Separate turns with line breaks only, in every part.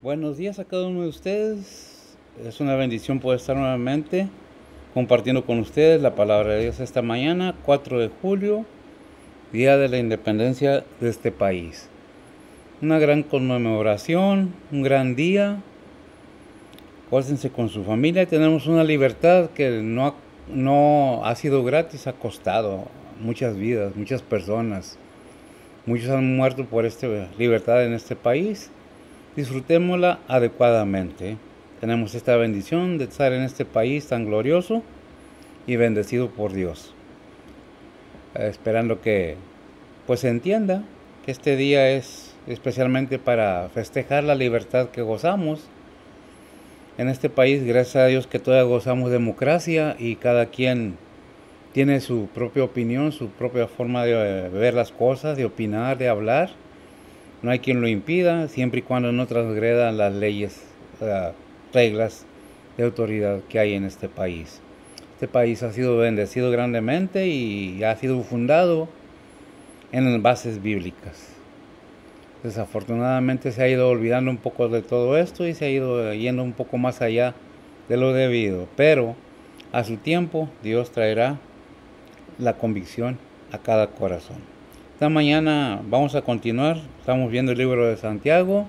Buenos días a cada uno de ustedes. Es una bendición poder estar nuevamente compartiendo con ustedes la palabra de Dios esta mañana, 4 de julio, Día de la Independencia de este país. Una gran conmemoración, un gran día. Gócense con su familia. Tenemos una libertad que no ha sido gratis, ha costado muchas vidas, muchas personas. Muchos han muerto por esta libertad en este país. Disfrutémosla adecuadamente. Tenemos esta bendición de estar en este país tan glorioso y bendecido por Dios. Esperando que pues se entienda que este día es especialmente para festejar la libertad que gozamos en este país. Gracias a Dios que todavía gozamos democracia y cada quien tiene su propia opinión, su propia forma de ver las cosas, de opinar, de hablar. No hay quien lo impida, siempre y cuando no transgredan las leyes, reglas de autoridad que hay en este país. Este país ha sido bendecido grandemente y ha sido fundado en bases bíblicas. Desafortunadamente se ha ido olvidando un poco de todo esto y se ha ido yendo un poco más allá de lo debido. Pero a su tiempo Dios traerá la convicción a cada corazón. Esta mañana vamos a continuar, estamos viendo el libro de Santiago.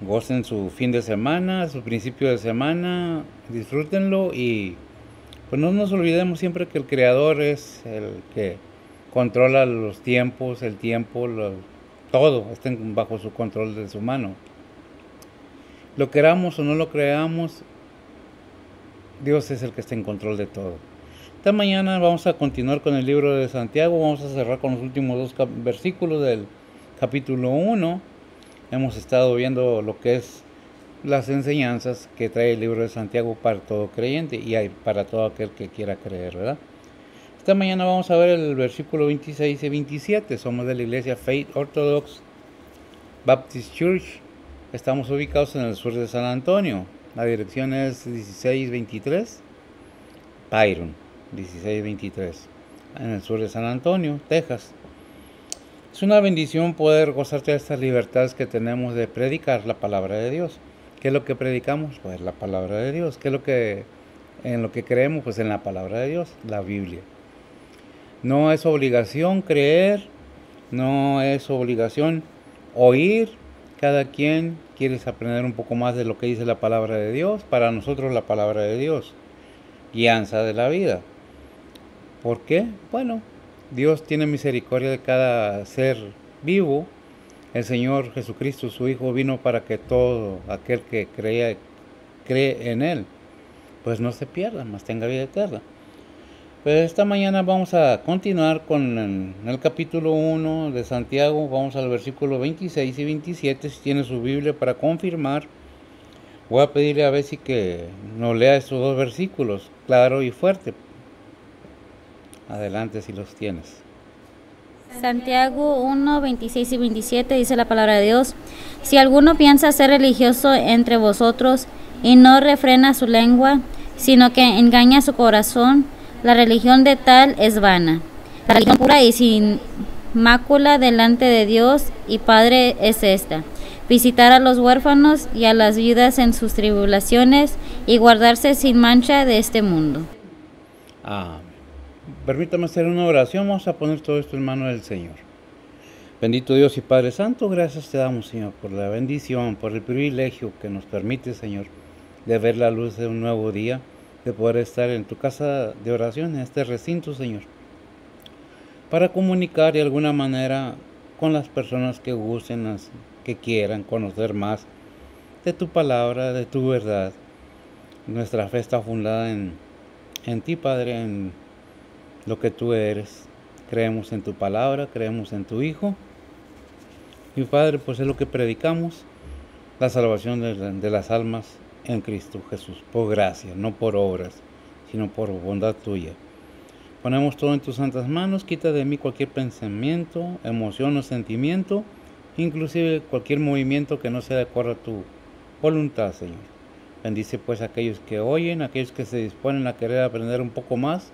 Gocen su fin de semana, su principio de semana, disfrútenlo y pues no nos olvidemos siempre que el Creador es el que controla los tiempos, el tiempo, todo está bajo su control de su mano. Lo queramos o no lo creamos, Dios es el que está en control de todo. Esta mañana vamos a continuar con el libro de Santiago, vamos a cerrar con los últimos dos versículos del capítulo 1. Hemos estado viendo lo que es las enseñanzas que trae el libro de Santiago para todo creyente y para todo aquel que quiera creer, ¿verdad? Esta mañana vamos a ver el versículo 26 y 27. Somos de la iglesia Faith Orthodox Baptist Church. Estamos ubicados en el sur de San Antonio. La dirección es 1623 Byron, 1623, en el sur de San Antonio, Texas. Es una bendición poder gozarte de estas libertades que tenemos de predicar la palabra de Dios. ¿Qué es lo que predicamos? Pues la palabra de Dios. ¿Qué es lo que en lo que creemos? Pues en la palabra de Dios, la Biblia. No es obligación creer, no es obligación oír. Cada quien quiere aprender un poco más de lo que dice la palabra de Dios. Para nosotros la palabra de Dios, guianza de la vida. ¿Por qué? Bueno, Dios tiene misericordia de cada ser vivo. El Señor Jesucristo, su Hijo, vino para que todo aquel que cree en Él, pues no se pierda, mas tenga vida eterna. Pues esta mañana vamos a continuar con el capítulo 1 de Santiago. Vamos al versículo 26 y 27. Si tiene su Biblia para confirmar, voy a pedirle a Bessie que nos lea estos dos versículos, claro y fuerte. Adelante si los tienes.
Santiago 1, 26 y 27 dice la palabra de Dios: Si alguno piensa ser religioso entre vosotros y no refrena su lengua, sino que engaña su corazón, la religión de tal es vana. La religión pura y sin mácula delante de Dios y Padre es esta: visitar a los huérfanos y a las viudas en sus tribulaciones y guardarse sin mancha de este mundo.
Permítame hacer una oración. Vamos a poner todo esto en manos del Señor. Bendito Dios y Padre Santo, gracias te damos, Señor, por la bendición, por el privilegio que nos permite, Señor, de ver la luz de un nuevo día, de poder estar en tu casa de oración, en este recinto, Señor, para comunicar de alguna manera con las personas que gusten, que quieran conocer más de tu palabra, de tu verdad. Nuestra fe está fundada en ti, Padre, en lo que tú eres. Creemos en tu palabra, creemos en tu Hijo. Y Padre, pues es lo que predicamos, la salvación de las almas en Cristo Jesús, por gracia, no por obras, sino por bondad tuya. Ponemos todo en tus santas manos. Quita de mí cualquier pensamiento, emoción o sentimiento, inclusive cualquier movimiento que no sea de acuerdo a tu voluntad, Señor. Bendice pues a aquellos que oyen, a aquellos que se disponen a querer aprender un poco más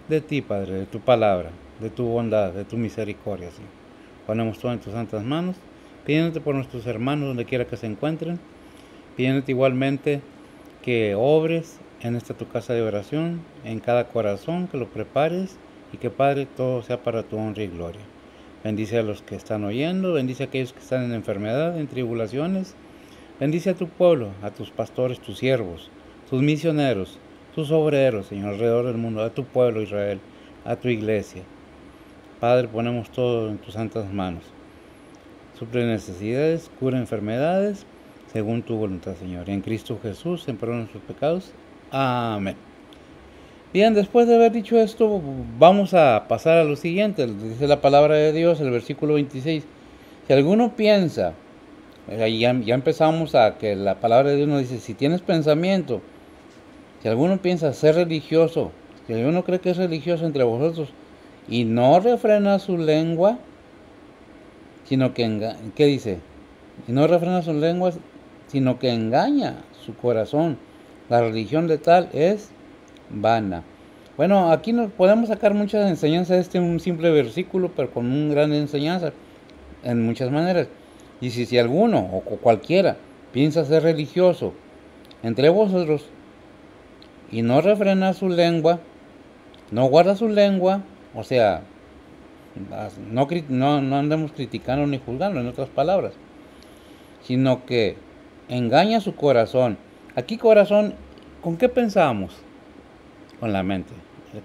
de ti, Padre, de tu palabra, de tu bondad, de tu misericordia, Señor. Ponemos todo en tus santas manos pidiéndote por nuestros hermanos donde quiera que se encuentren, pidiéndote igualmente que obres en esta tu casa de oración, en cada corazón, que lo prepares y que, Padre, todo sea para tu honra y gloria. Bendice a los que están oyendo, bendice a aquellos que están en enfermedad, en tribulaciones. Bendice a tu pueblo, a tus pastores, tus siervos, tus misioneros, tus obreros, Señor, alrededor del mundo, a tu pueblo Israel, a tu iglesia. Padre, ponemos todo en tus santas manos. Suple necesidades, cura enfermedades, según tu voluntad, Señor. Y en Cristo Jesús, en perdón de nuestros pecados. Amén. Bien, después de haber dicho esto, vamos a pasar a lo siguiente. Dice la palabra de Dios, el versículo 26. Si alguno piensa, ya empezamos a que la palabra de Dios nos dice, si tienes pensamiento, si alguno piensa ser religioso, si alguno cree que es religioso entre vosotros y no refrena su lengua, sino que, ¿qué dice? Y no refrena su lengua, sino que engaña su corazón. La religión de tal es vana. Bueno, aquí nos podemos sacar muchas enseñanzas de un simple versículo, pero con una gran enseñanza en muchas maneras. Y si alguno o cualquiera piensa ser religioso entre vosotros y no refrena su lengua, no guarda su lengua, o sea, no andemos criticando ni juzgando, en otras palabras, sino que engaña su corazón. Aquí corazón, ¿con qué pensamos? Con la mente.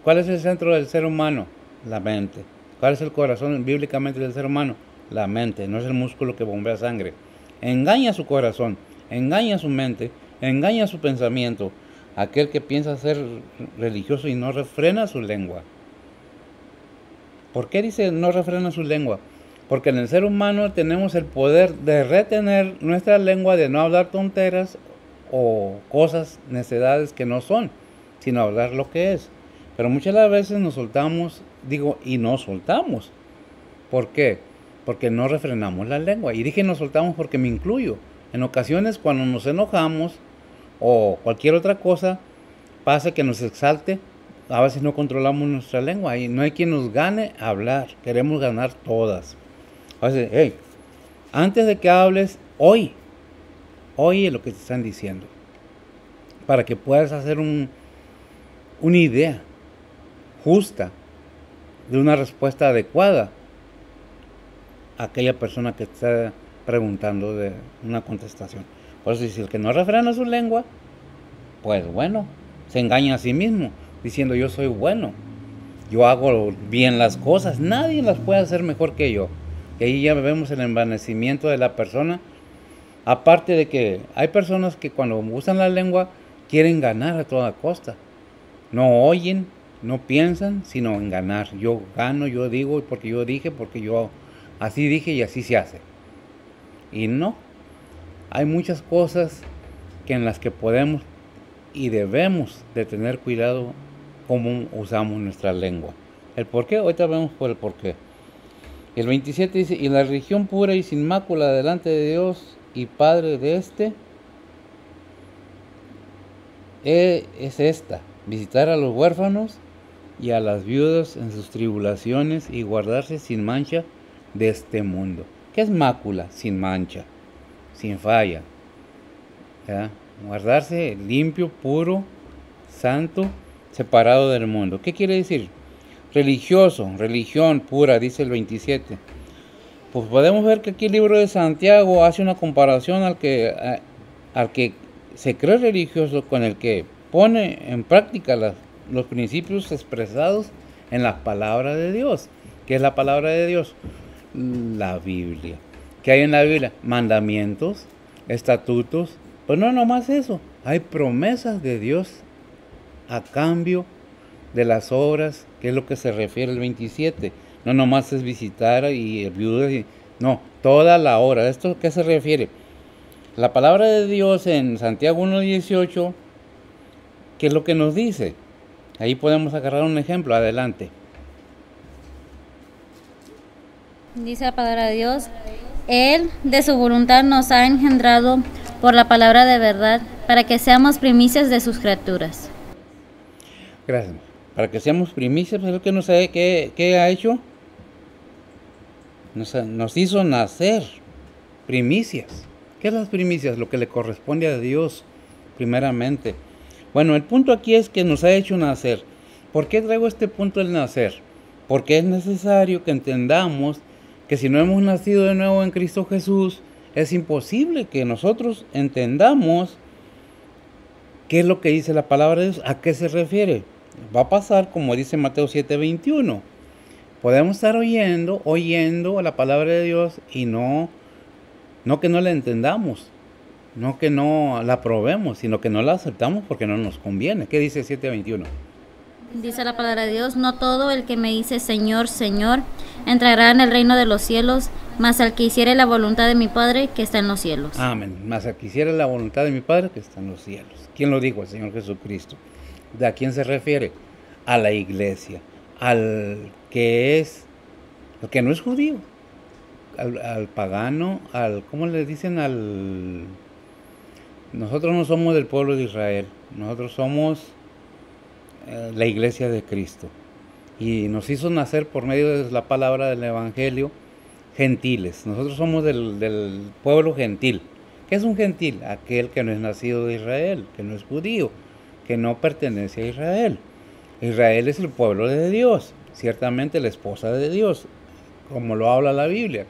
¿Cuál es el centro del ser humano? La mente. ¿Cuál es el corazón bíblicamente del ser humano? La mente, no es el músculo que bombea sangre. Engaña su corazón, engaña su mente, engaña su pensamiento. Aquel que piensa ser religioso y no refrena su lengua. ¿Por qué dice no refrena su lengua? Porque en el ser humano tenemos el poder de retener nuestra lengua, de no hablar tonteras o cosas, necedades que no son, sino hablar lo que es. Pero muchas de las veces nos soltamos, y no soltamos. ¿Por qué? Porque no refrenamos la lengua. Y dije nos soltamos porque me incluyo. En ocasiones cuando nos enojamos o cualquier otra cosa, pasa que nos exalte, a veces no controlamos nuestra lengua y no hay quien nos gane a hablar. Queremos ganar todas. A veces, hey, antes de que hables, oye lo que te están diciendo, para que puedas hacer una idea justa de una respuesta adecuada a aquella persona que te está preguntando de una contestación. Por eso, si el que no refrena su lengua, pues bueno, se engaña a sí mismo, diciendo yo soy bueno, yo hago bien las cosas, nadie las puede hacer mejor que yo. Y ahí ya vemos el envanecimiento de la persona. Aparte de que hay personas que cuando usan la lengua quieren ganar a toda costa. No oyen, no piensan, sino en ganar. Yo gano, yo digo, porque yo dije, porque yo así dije y así se hace. Y no, hay muchas cosas en las que podemos y debemos de tener cuidado cómo usamos nuestra lengua. ¿El por qué? Ahorita vemos por el por qué. El 27 dice, y la religión pura y sin mácula delante de Dios y Padre de es esta, visitar a los huérfanos y a las viudas en sus tribulaciones y guardarse sin mancha de este mundo. ¿Qué es mácula? Sin mancha, sin falla. ¿Ya? Guardarse limpio, puro, santo, separado del mundo. ¿Qué quiere decir? Religioso, religión pura, dice el 27. Pues podemos ver que aquí el libro de Santiago hace una comparación al que se cree religioso con el que pone en práctica los principios expresados en la palabra de Dios. ¿Qué es la palabra de Dios? La Biblia. ¿Qué hay en la Biblia? Mandamientos, estatutos. Pues no nomás eso, hay promesas de Dios a cambio de las obras, que es lo que se refiere el 27. No nomás es visitar y viudas, no, toda la obra. ¿Esto a qué se refiere? La palabra de Dios en Santiago 1:18, ¿qué es lo que nos dice? Ahí podemos agarrar un ejemplo, adelante.
Dice la palabra de Dios, Él de su voluntad nos ha engendrado por la palabra de verdad, para que seamos primicias de sus criaturas.
Gracias. Para que seamos primicias, pero que no sé qué ha hecho. Nos hizo nacer primicias. ¿Qué es las primicias? Lo que le corresponde a Dios, primeramente. Bueno, el punto aquí es que nos ha hecho nacer. ¿Por qué traigo este punto del nacer? Porque es necesario que entendamos que si no hemos nacido de nuevo en Cristo Jesús, es imposible que nosotros entendamos qué es lo que dice la palabra de Dios, a qué se refiere. Va a pasar como dice Mateo 7:21. Podemos estar oyendo la palabra de Dios y no que no la entendamos, no que no la probemos, sino que no la aceptamos porque no nos conviene. ¿Qué dice 7:21?
Dice la palabra de Dios, no todo el que me dice Señor, Señor, entrará en el reino de los cielos, mas al que hiciere la voluntad de mi Padre que está en los cielos.
Amén. Mas al que hiciere la voluntad de mi Padre que está en los cielos. ¿Quién lo dijo? El Señor Jesucristo. ¿De a quién se refiere? A la iglesia, al que no es judío, al pagano, ¿cómo le dicen? Nosotros no somos del pueblo de Israel, nosotros somos la iglesia de Cristo. Y nos hizo nacer por medio de la palabra del Evangelio gentiles. Nosotros somos del pueblo gentil. ¿Qué es un gentil? Aquel que no es nacido de Israel, que no es judío, que no pertenece a Israel. Israel es el pueblo de Dios, ciertamente la esposa de Dios, como lo habla la Biblia.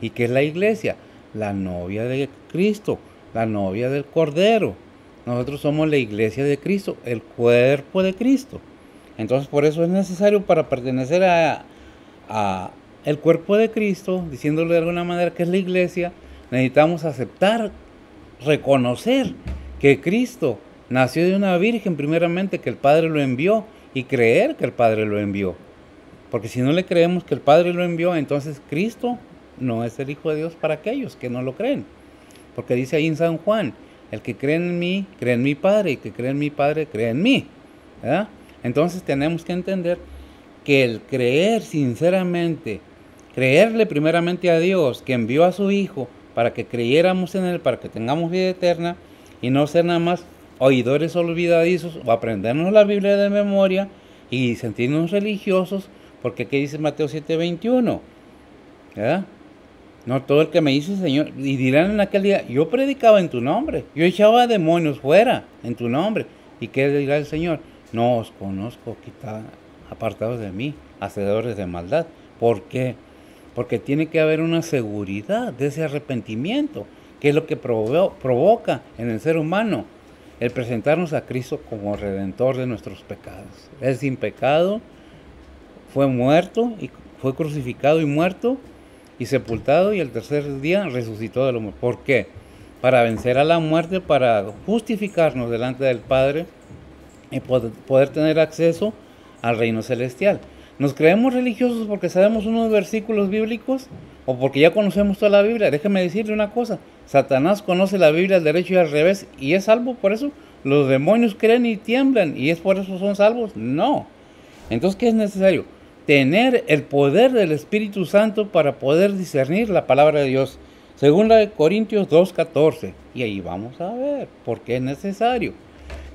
¿Y qué es la iglesia? La novia de Cristo, la novia del Cordero. Nosotros somos la iglesia de Cristo, el cuerpo de Cristo. Entonces por eso es necesario, para pertenecer a el cuerpo de Cristo, diciéndole de alguna manera que es la iglesia, necesitamos aceptar, reconocer que Cristo nació de una virgen primeramente, que el Padre lo envió, y creer que el Padre lo envió. Porque si no le creemos que el Padre lo envió, entonces Cristo no es el Hijo de Dios para aquellos que no lo creen. Porque dice ahí en San Juan, el que cree en mí, cree en mi Padre, y el que cree en mi Padre, cree en mí. ¿Verdad? Entonces tenemos que entender que el creer sinceramente, creerle primeramente a Dios, que envió a su Hijo para que creyéramos en Él, para que tengamos vida eterna, y no ser nada más oidores olvidadizos o aprendernos la Biblia de memoria y sentirnos religiosos, porque ¿qué dice Mateo 7:21? ¿Verdad? No todo el que me dice Señor, y dirán en aquel día, yo predicaba en tu nombre, yo echaba demonios fuera en tu nombre. ¿Y qué dirá el Señor? No os conozco, apartados de mí, hacedores de maldad. ¿Por qué? Porque tiene que haber una seguridad de ese arrepentimiento, que es lo que provoca en el ser humano el presentarnos a Cristo como Redentor de nuestros pecados. Él sin pecado fue muerto, y fue crucificado y muerto, y sepultado, y el tercer día resucitó de los muertos. ¿Por qué? Para vencer a la muerte, para justificarnos delante del Padre y poder tener acceso al reino celestial. ¿Nos creemos religiosos porque sabemos unos versículos bíblicos o porque ya conocemos toda la Biblia? Déjeme decirle una cosa, Satanás conoce la Biblia al derecho y al revés y es salvo por eso. Los demonios creen y tiemblan y es por eso son salvos. No. Entonces, ¿qué es necesario? Tener el poder del Espíritu Santo para poder discernir la palabra de Dios. Según la de Corintios 2:14. Y ahí vamos a ver por qué es necesario.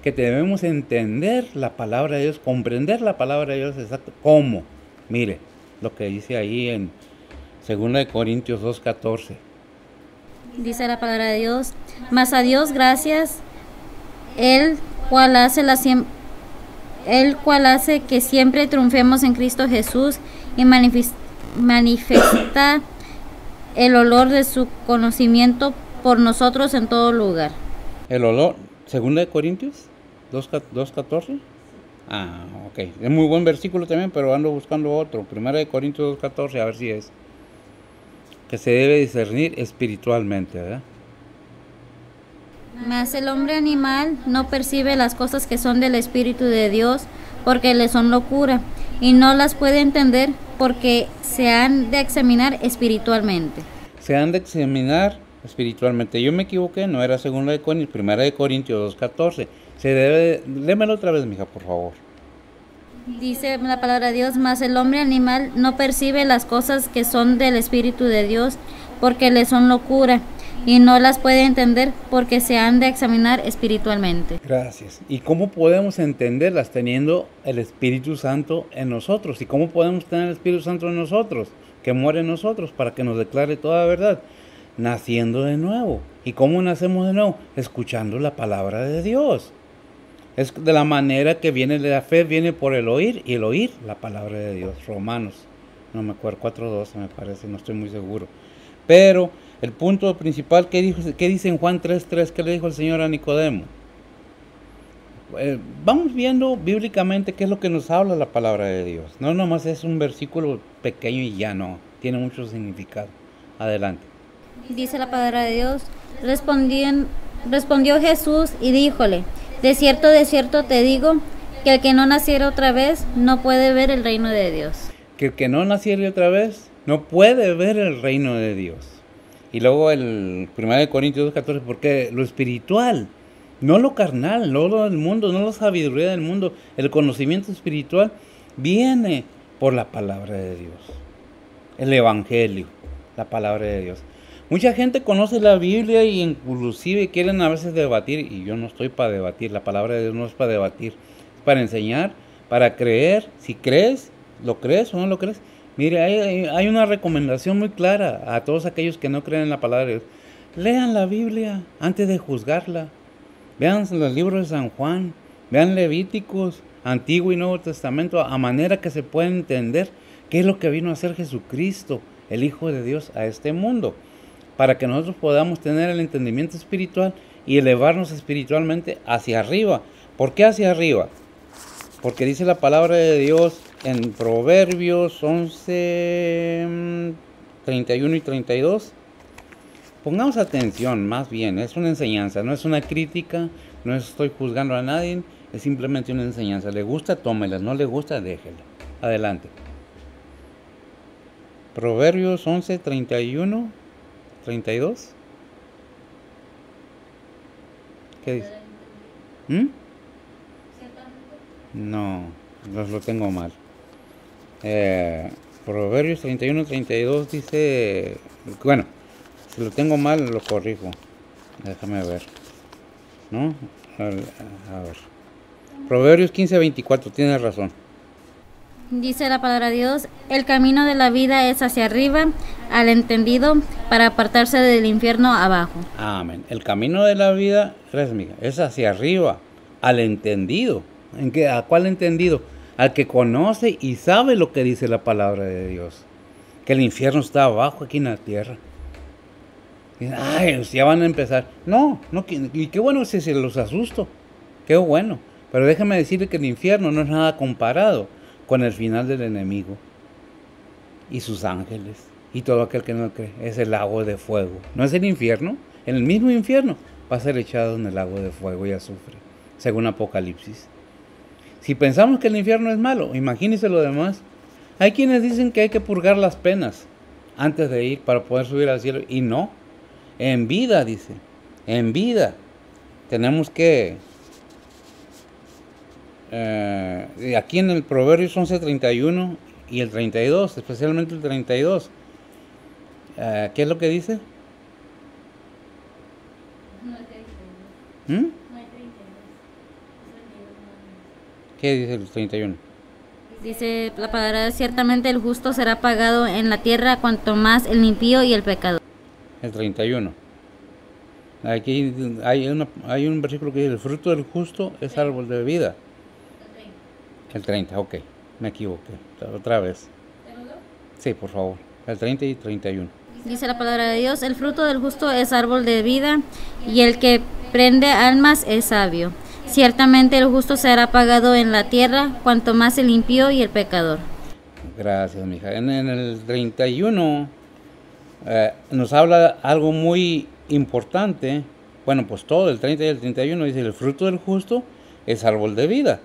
Que debemos entender la palabra de Dios, comprender la palabra de Dios exacto. ¿Cómo? Mire, lo que dice ahí en 2 Corintios 2:14.
Dice la palabra de Dios, mas a Dios gracias, el cual hace que siempre triunfemos en Cristo Jesús y manifiesta el olor de su conocimiento por nosotros en todo lugar.
El olor, 2 Corintios 2:14. Ah, ok. Es muy buen versículo también, pero ando buscando otro. 1 Corintios 2:14, a ver si es. Que se debe discernir espiritualmente, ¿verdad?
Mas el hombre animal no percibe las cosas que son del Espíritu de Dios, porque le son locura, y no las puede entender porque se han de examinar espiritualmente.
Se han de examinar espiritualmente. Yo me equivoqué, no era 2 Corintios, 1 Corintios 2:14. Lémelo otra vez, mija, por favor.
Dice la palabra de Dios, mas el hombre animal no percibe las cosas que son del Espíritu de Dios, porque le son locura, y no las puede entender porque se han de examinar espiritualmente.
Gracias. ¿Y cómo podemos entenderlas teniendo el Espíritu Santo en nosotros? ¿Y cómo podemos tener el Espíritu Santo en nosotros, que muere en nosotros, para que nos declare toda verdad? naciendo de nuevo. ¿Y cómo nacemos de nuevo? Escuchando la palabra de Dios. Es de la manera que viene la fe, viene por el oír, y el oír la palabra de Dios. Romanos, no me acuerdo, 4:12 me parece, no estoy muy seguro. Pero el punto principal, ¿qué dice en Juan 3:3? ¿Qué le dijo el Señor a Nicodemo? Vamos viendo bíblicamente qué es lo que nos habla la palabra de Dios. No nomás es un versículo pequeño y ya no, tiene mucho significado. Adelante.
Dice la palabra de Dios, respondió Jesús y díjole, de cierto te digo, que el que no naciera otra vez no puede ver el reino de Dios.
Que el que no naciera otra vez no puede ver el reino de Dios. Y luego el 1 Corintios 2:14, porque lo espiritual, no lo carnal, no lo del mundo, no la sabiduría del mundo, el conocimiento espiritual viene por la palabra de Dios, el evangelio, la palabra de Dios. Mucha gente conoce la Biblia y inclusive quieren a veces debatir, y yo no estoy para debatir, la palabra de Dios no es para debatir, es para enseñar, para creer. Si crees, lo crees o no lo crees. Mire, hay una recomendación muy clara a todos aquellos que no creen en la palabra de Dios. Lean la Biblia antes de juzgarla. Vean los libros de San Juan, vean Levíticos, Antiguo y Nuevo Testamento, a manera que se pueda entender qué es lo que vino a hacer Jesucristo, el Hijo de Dios, a este mundo, para que nosotros podamos tener el entendimiento espiritual y elevarnos espiritualmente hacia arriba. ¿Por qué hacia arriba? Porque dice la palabra de Dios en Proverbios 11, 31 y 32. Pongamos atención, más bien, es una enseñanza, no es una crítica, no estoy juzgando a nadie, es simplemente una enseñanza. Le gusta, tómela, no le gusta, déjela. Adelante. Proverbios 11, 31, 32. ¿Qué dice? No, lo tengo mal. Proverbios 31, 32 dice, bueno, si lo tengo mal lo corrijo. Déjame ver. ¿No? A ver. Proverbios 15, 24, tienes razón.
Dice la palabra de Dios, el camino de la vida es hacia arriba, al entendido, para apartarse del infierno abajo.
Amén. El camino de la vida, gracias, amiga, es hacia arriba, al entendido. ¿A cuál entendido? Al que conoce y sabe lo que dice la palabra de Dios. Que el infierno está abajo, aquí en la tierra. Dicen, ay, ya van a empezar. No, y qué bueno si se los asusto. Qué bueno. Pero déjame decirle que el infierno no es nada comparado con el final del enemigo y sus ángeles y todo aquel que no cree. Es el lago de fuego. ¿No es el infierno? En el mismo infierno va a ser echado en el lago de fuego y azufre, según Apocalipsis. Si pensamos que el infierno es malo, imagínense lo demás. Hay quienes dicen que hay que purgar las penas antes de ir para poder subir al cielo. Y no, en vida, dice, en vida tenemos que... aquí en el Proverbios 11, 31 y el 32, especialmente el 32, ¿qué es lo que dice? ¿Qué dice el 31?
Dice la palabra, ciertamente el justo será pagado en la tierra, cuanto más el impío y el pecador.
El 31. Aquí hay un versículo que dice, el fruto del justo es árbol de vida. El 30, ok, me equivoqué, otra vez. Sí, por favor, el 30 y 31.
Dice la palabra de Dios, el fruto del justo es árbol de vida, y el que prende almas es sabio. Ciertamente el justo será pagado en la tierra, cuanto más el impío y el pecador.
Gracias, mija. En el 31 nos habla algo muy importante. Bueno, pues todo, el 30 y el 31 dice, el fruto del justo es árbol de vida.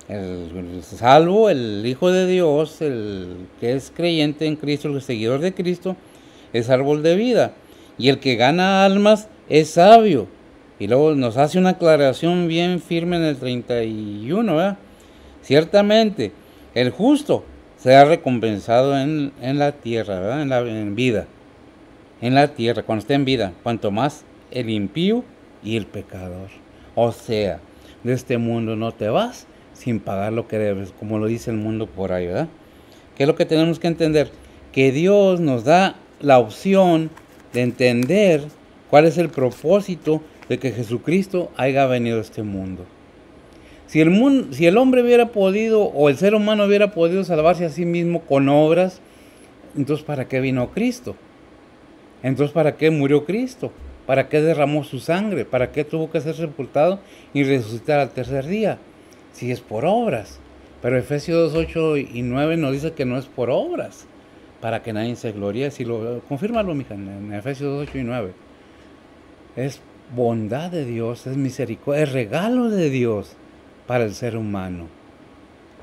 El salvo, el Hijo de Dios, el que es creyente en Cristo, el seguidor de Cristo, es árbol de vida. Y el que gana almas es sabio. Y luego nos hace una aclaración bien firme en el 31, ¿verdad? Ciertamente, el justo será recompensado en la tierra, ¿verdad? En vida. En la tierra, cuando esté en vida. Cuanto más el impío y el pecador. O sea, de este mundo no te vas sin pagar lo que debes, como lo dice el mundo por ahí, ¿verdad? ¿Qué es lo que tenemos que entender? Que Dios nos da la opción de entender cuál es el propósito de que Jesucristo haya venido a este mundo. Si el hombre hubiera podido, o el ser humano hubiera podido salvarse a sí mismo con obras, entonces ¿para qué vino Cristo? Entonces ¿para qué murió Cristo? ¿Para qué derramó su sangre? ¿Para qué tuvo que ser sepultado y resucitar al tercer día? Si es por obras. Pero Efesios 2:8 y 9 nos dice que no es por obras, para que nadie se gloríe. Si confírmalo, mija, en Efesios 2:8 y 9. Es bondad de Dios, es misericordia, es regalo de Dios para el ser humano.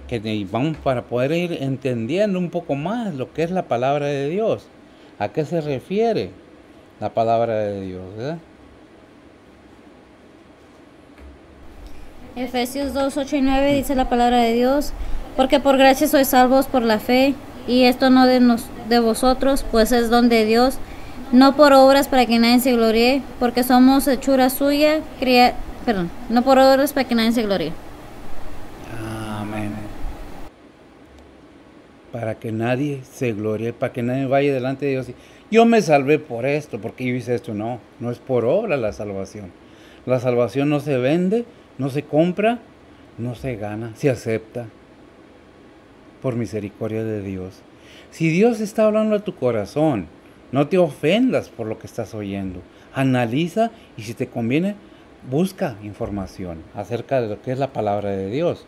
Que vamos para poder ir entendiendo un poco más lo que es la palabra de Dios. ¿A qué se refiere la palabra de Dios?
Efesios 2, 8 y 9 dice la palabra de Dios, porque por gracia sois salvos por la fe, y esto no de vosotros, pues es don de Dios, no por obras para que nadie se gloríe, porque somos hechura suya, no por obras para que nadie se gloríe.
Amén. Para que nadie se gloríe, para que nadie vaya delante de Dios y yo me salvé por esto, porque yo hice esto. No, no es por obra la salvación. La salvación no se vende, no se compra, no se gana, se acepta por misericordia de Dios. Si Dios está hablando a tu corazón, no te ofendas por lo que estás oyendo. Analiza y si te conviene, busca información acerca de lo que es la palabra de Dios.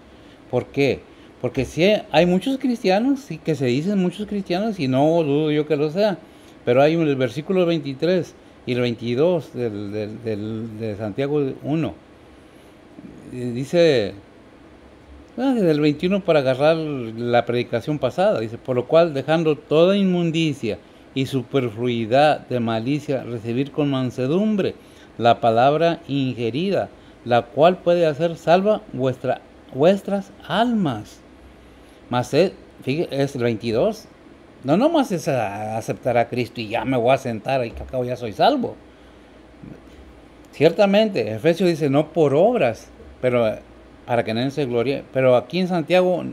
¿Por qué? Porque sí, hay muchos cristianos, sí, que se dicen muchos cristianos, y no dudo yo que lo sea, pero hay el versículo 23 y el 22 de Santiago 1. Dice, desde el 21 para agarrar la predicación pasada, dice, por lo cual dejando toda inmundicia y superfluidad de malicia, recibir con mansedumbre la palabra ingerida, la cual puede hacer salva vuestras almas. Mas es el 22. No nomás es aceptar a Cristo y ya me voy a sentar y que acabo ya soy salvo. Ciertamente, Efesios dice no por obras, pero para que nadie se gloríe. Pero aquí en Santiago,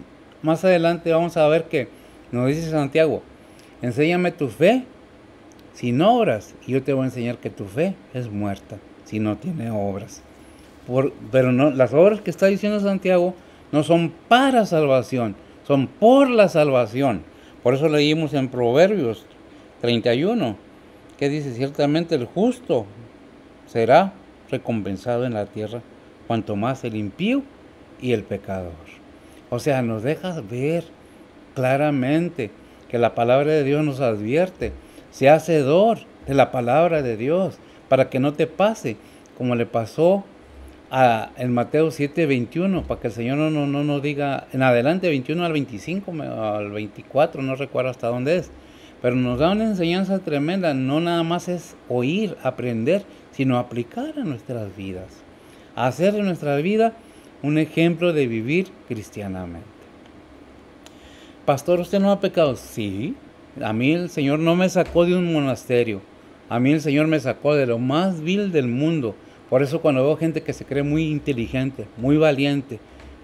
más adelante vamos a ver que nos dice Santiago, enséñame tu fe sin obras y yo te voy a enseñar que tu fe es muerta si no tiene obras. Pero no, las obras que está diciendo Santiago no son para salvación, son por la salvación. Por eso leímos en Proverbios 31, que dice, ciertamente el justo será recompensado en la tierra, cuanto más el impío y el pecador. O sea, nos deja ver claramente que la palabra de Dios nos advierte, sea hacedor de la palabra de Dios, para que no te pase como le pasó en Mateo 7:21, para que el Señor no nos diga, en adelante 21 al 25, al 24, no recuerdo hasta dónde es, pero nos da una enseñanza tremenda, no nada más es oír, aprender, sino aplicar a nuestras vidas, hacer de nuestra vida un ejemplo de vivir cristianamente. Pastor, ¿usted no ha pecado? Sí, a mí el Señor no me sacó de un monasterio, a mí el Señor me sacó de lo más vil del mundo. Por eso cuando veo gente que se cree muy inteligente, muy valiente,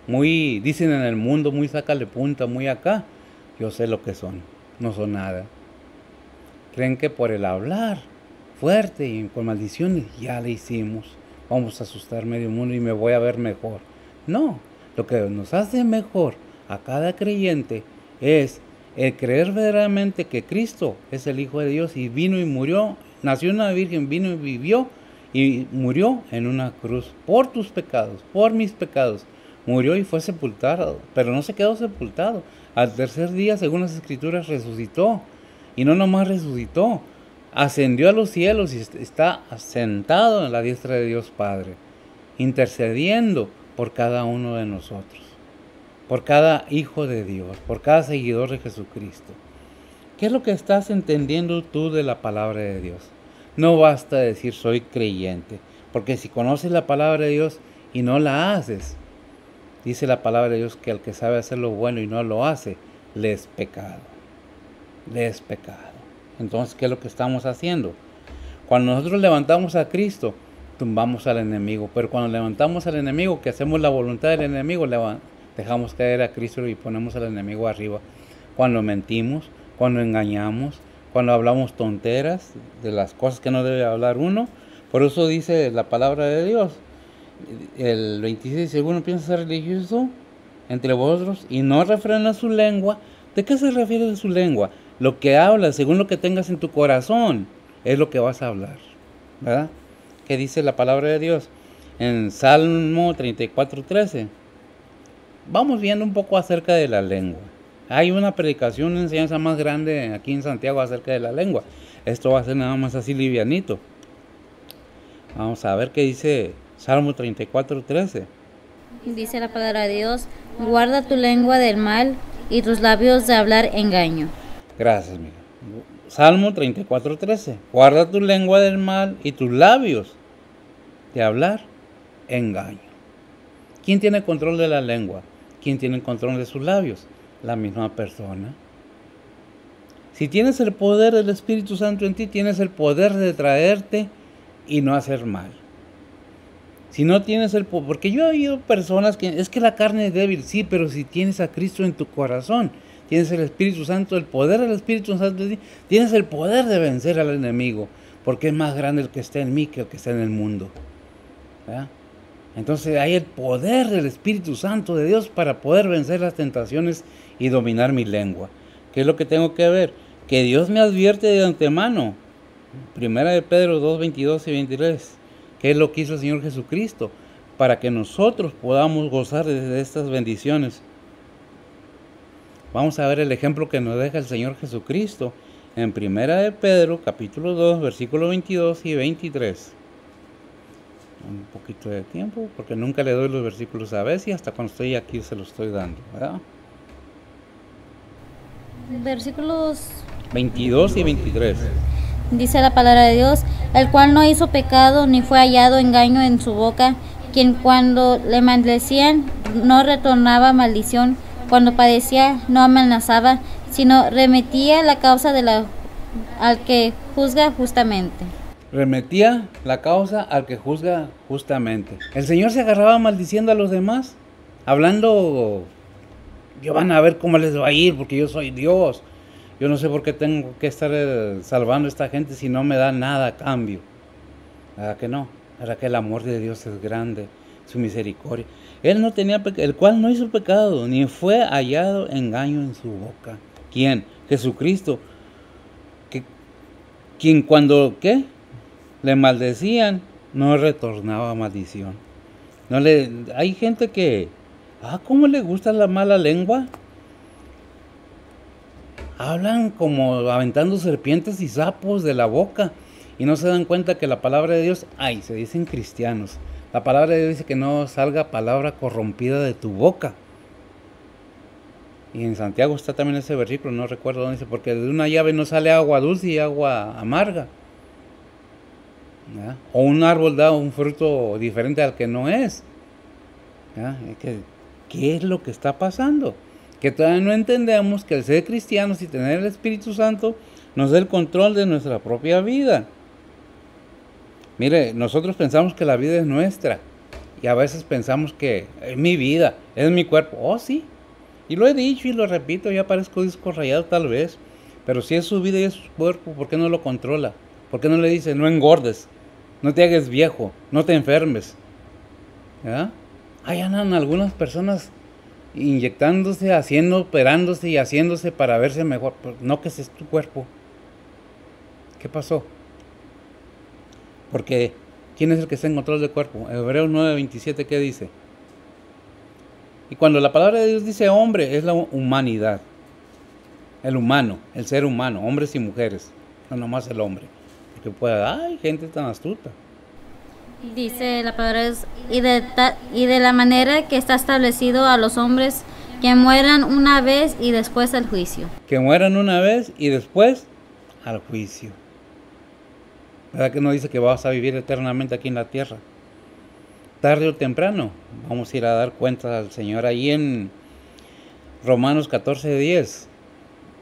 muy, dicen en el mundo, muy sácale punta, muy acá, yo sé lo que son, no son nada. Creen que por el hablar fuerte y con maldiciones ya le hicimos, vamos a asustar medio mundo y me voy a ver mejor. No, lo que nos hace mejor a cada creyente es el creer verdaderamente que Cristo es el Hijo de Dios y vino y murió, nació una virgen, vino y vivió, y murió en una cruz por tus pecados, por mis pecados. Murió y fue sepultado, pero no se quedó sepultado. Al tercer día, según las Escrituras, resucitó. Y no nomás resucitó, ascendió a los cielos y está sentado en la diestra de Dios Padre, intercediendo por cada uno de nosotros, por cada hijo de Dios, por cada seguidor de Jesucristo. ¿Qué es lo que estás entendiendo tú de la palabra de Dios? No basta decir soy creyente, porque si conoces la palabra de Dios y no la haces, dice la palabra de Dios que el que sabe hacer lo bueno y no lo hace, le es pecado. Le es pecado. Entonces, ¿qué es lo que estamos haciendo? Cuando nosotros levantamos a Cristo, tumbamos al enemigo, pero cuando levantamos al enemigo, que hacemos la voluntad del enemigo, dejamos caer a Cristo y ponemos al enemigo arriba. Cuando mentimos, cuando engañamos, cuando hablamos tonteras, de las cosas que no debe hablar uno. Por eso dice la palabra de Dios. El 26, si alguno piensa ser religioso entre vosotros y no refrena su lengua. ¿De qué se refiere a su lengua? Lo que hablas, según lo que tengas en tu corazón, es lo que vas a hablar, ¿verdad? ¿Qué dice la palabra de Dios? En Salmo 34:13. Vamos viendo un poco acerca de la lengua. Hay una predicación, una enseñanza más grande aquí en Santiago acerca de la lengua. Esto va a ser nada más así livianito. Vamos a ver qué dice Salmo 34:13.
Dice la palabra de Dios, guarda tu lengua del mal y tus labios de hablar engaño.
Gracias, mija. Salmo 34:13. Guarda tu lengua del mal y tus labios de hablar engaño. ¿Quién tiene control de la lengua? ¿Quién tiene control de sus labios? La misma persona. Si tienes el poder del Espíritu Santo en ti, tienes el poder de traerte y no hacer mal. Si no tienes el poder, porque yo he oído personas que es que la carne es débil, sí, pero si tienes a Cristo en tu corazón, tienes el Espíritu Santo, el poder del Espíritu Santo en ti, tienes el poder de vencer al enemigo, porque es más grande el que está en mí que el que está en el mundo. ¿Verdad? Entonces hay el poder del Espíritu Santo de Dios para poder vencer las tentaciones y dominar mi lengua. ¿Qué es lo que tengo que ver? Que Dios me advierte de antemano. Primera de Pedro 2, 22 y 23. ¿Qué es lo que hizo el Señor Jesucristo? Para que nosotros podamos gozar de estas bendiciones. Vamos a ver el ejemplo que nos deja el Señor Jesucristo en Primera de Pedro, capítulo 2, versículos 22 y 23. Un poquito de tiempo, porque nunca le doy los versículos a veces y hasta cuando estoy aquí se los estoy dando, ¿verdad?
Versículos
22 y 23.
Dice la palabra de Dios, el cual no hizo pecado ni fue hallado engaño en su boca, quien cuando le maldecían no retornaba maldición, cuando padecía no amenazaba, sino remitía la causa al que juzga justamente.
Remetía la causa al que juzga justamente. El Señor se agarraba maldiciendo a los demás, hablando, yo van a ver cómo les va a ir porque yo soy Dios. Yo no sé por qué tengo que estar salvando a esta gente si no me da nada a cambio. ¿Verdad que no? ¿Verdad que el amor de Dios es grande? Su misericordia. Él no tenía pecado, el cual no hizo pecado, ni fue hallado engaño en su boca. ¿Quién? Jesucristo. Quien cuando, ¿qué? Le maldecían, no retornaba maldición. Hay gente que, ¿cómo le gusta la mala lengua? Hablan como aventando serpientes y sapos de la boca y no se dan cuenta que la palabra de Dios, se dicen cristianos, la palabra de Dios dice que no salga palabra corrompida de tu boca. Y en Santiago está también ese versículo, no recuerdo dónde dice, porque de una llave no sale agua dulce y agua amarga. ¿Ya? O un árbol da un fruto diferente al que no es. ¿Ya? ¿Qué es lo que está pasando? Que todavía no entendemos que el ser cristianos y tener el Espíritu Santo nos da el control de nuestra propia vida. Mire, nosotros pensamos que la vida es nuestra y a veces pensamos que es mi vida, es mi cuerpo. Oh, sí, y lo he dicho y lo repito, ya parezco disco rayado tal vez, pero si es su vida y es su cuerpo, ¿por qué no lo controla? ¿Por qué no le dice, no engordes, no te hagas viejo, no te enfermes? ¿Ya? Ahí andan algunas personas inyectándose, operándose y haciéndose para verse mejor. Pero no, que ese es tu cuerpo. ¿Qué pasó? Porque ¿quién es el que está en control del cuerpo? Hebreos 9:27, ¿qué dice? Y cuando la palabra de Dios dice hombre, es la humanidad. El humano, el ser humano, hombres y mujeres. No nomás el hombre. Porque hay gente tan astuta.
Dice la palabra de Dios, y de la manera que está establecido a los hombres que mueran una vez y después al juicio.
Que mueran una vez y después al juicio. ¿Verdad que no dice que vas a vivir eternamente aquí en la tierra? Tarde o temprano vamos a ir a dar cuenta al Señor. Ahí en Romanos 14:10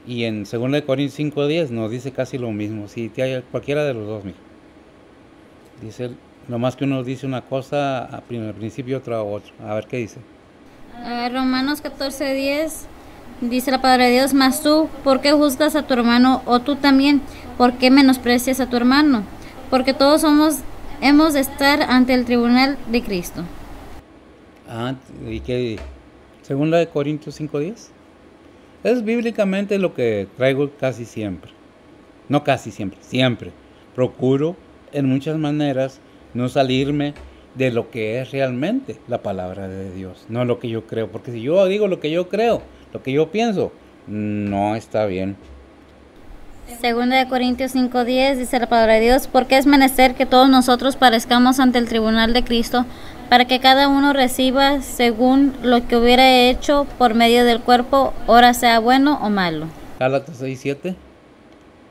y en 2 Corintios 5:10 nos dice casi lo mismo. Si te hay cualquiera de los dos, mijo. Dice, nomás que uno dice una cosa al principio y otra a otro. A ver qué dice.
Romanos 14:10 Dice la palabra de Dios, mas tú, ¿por qué juzgas a tu hermano? O tú también, ¿por qué menosprecias a tu hermano? Porque todos hemos de estar ante el tribunal de Cristo.
Ah, ¿y qué? Segunda de Corintios 5:10. Es bíblicamente lo que traigo casi siempre. No casi siempre, siempre. Procuro en muchas maneras no salirme de lo que es realmente la palabra de Dios, no lo que yo creo. Porque si yo digo lo que yo creo, lo que yo pienso, no está bien.
Segunda de Corintios 5:10 dice la palabra de Dios, porque es menester que todos nosotros parezcamos ante el tribunal de Cristo, para que cada uno reciba según lo que hubiera hecho por medio del cuerpo, ora sea bueno o malo.
Gálatas 6:7.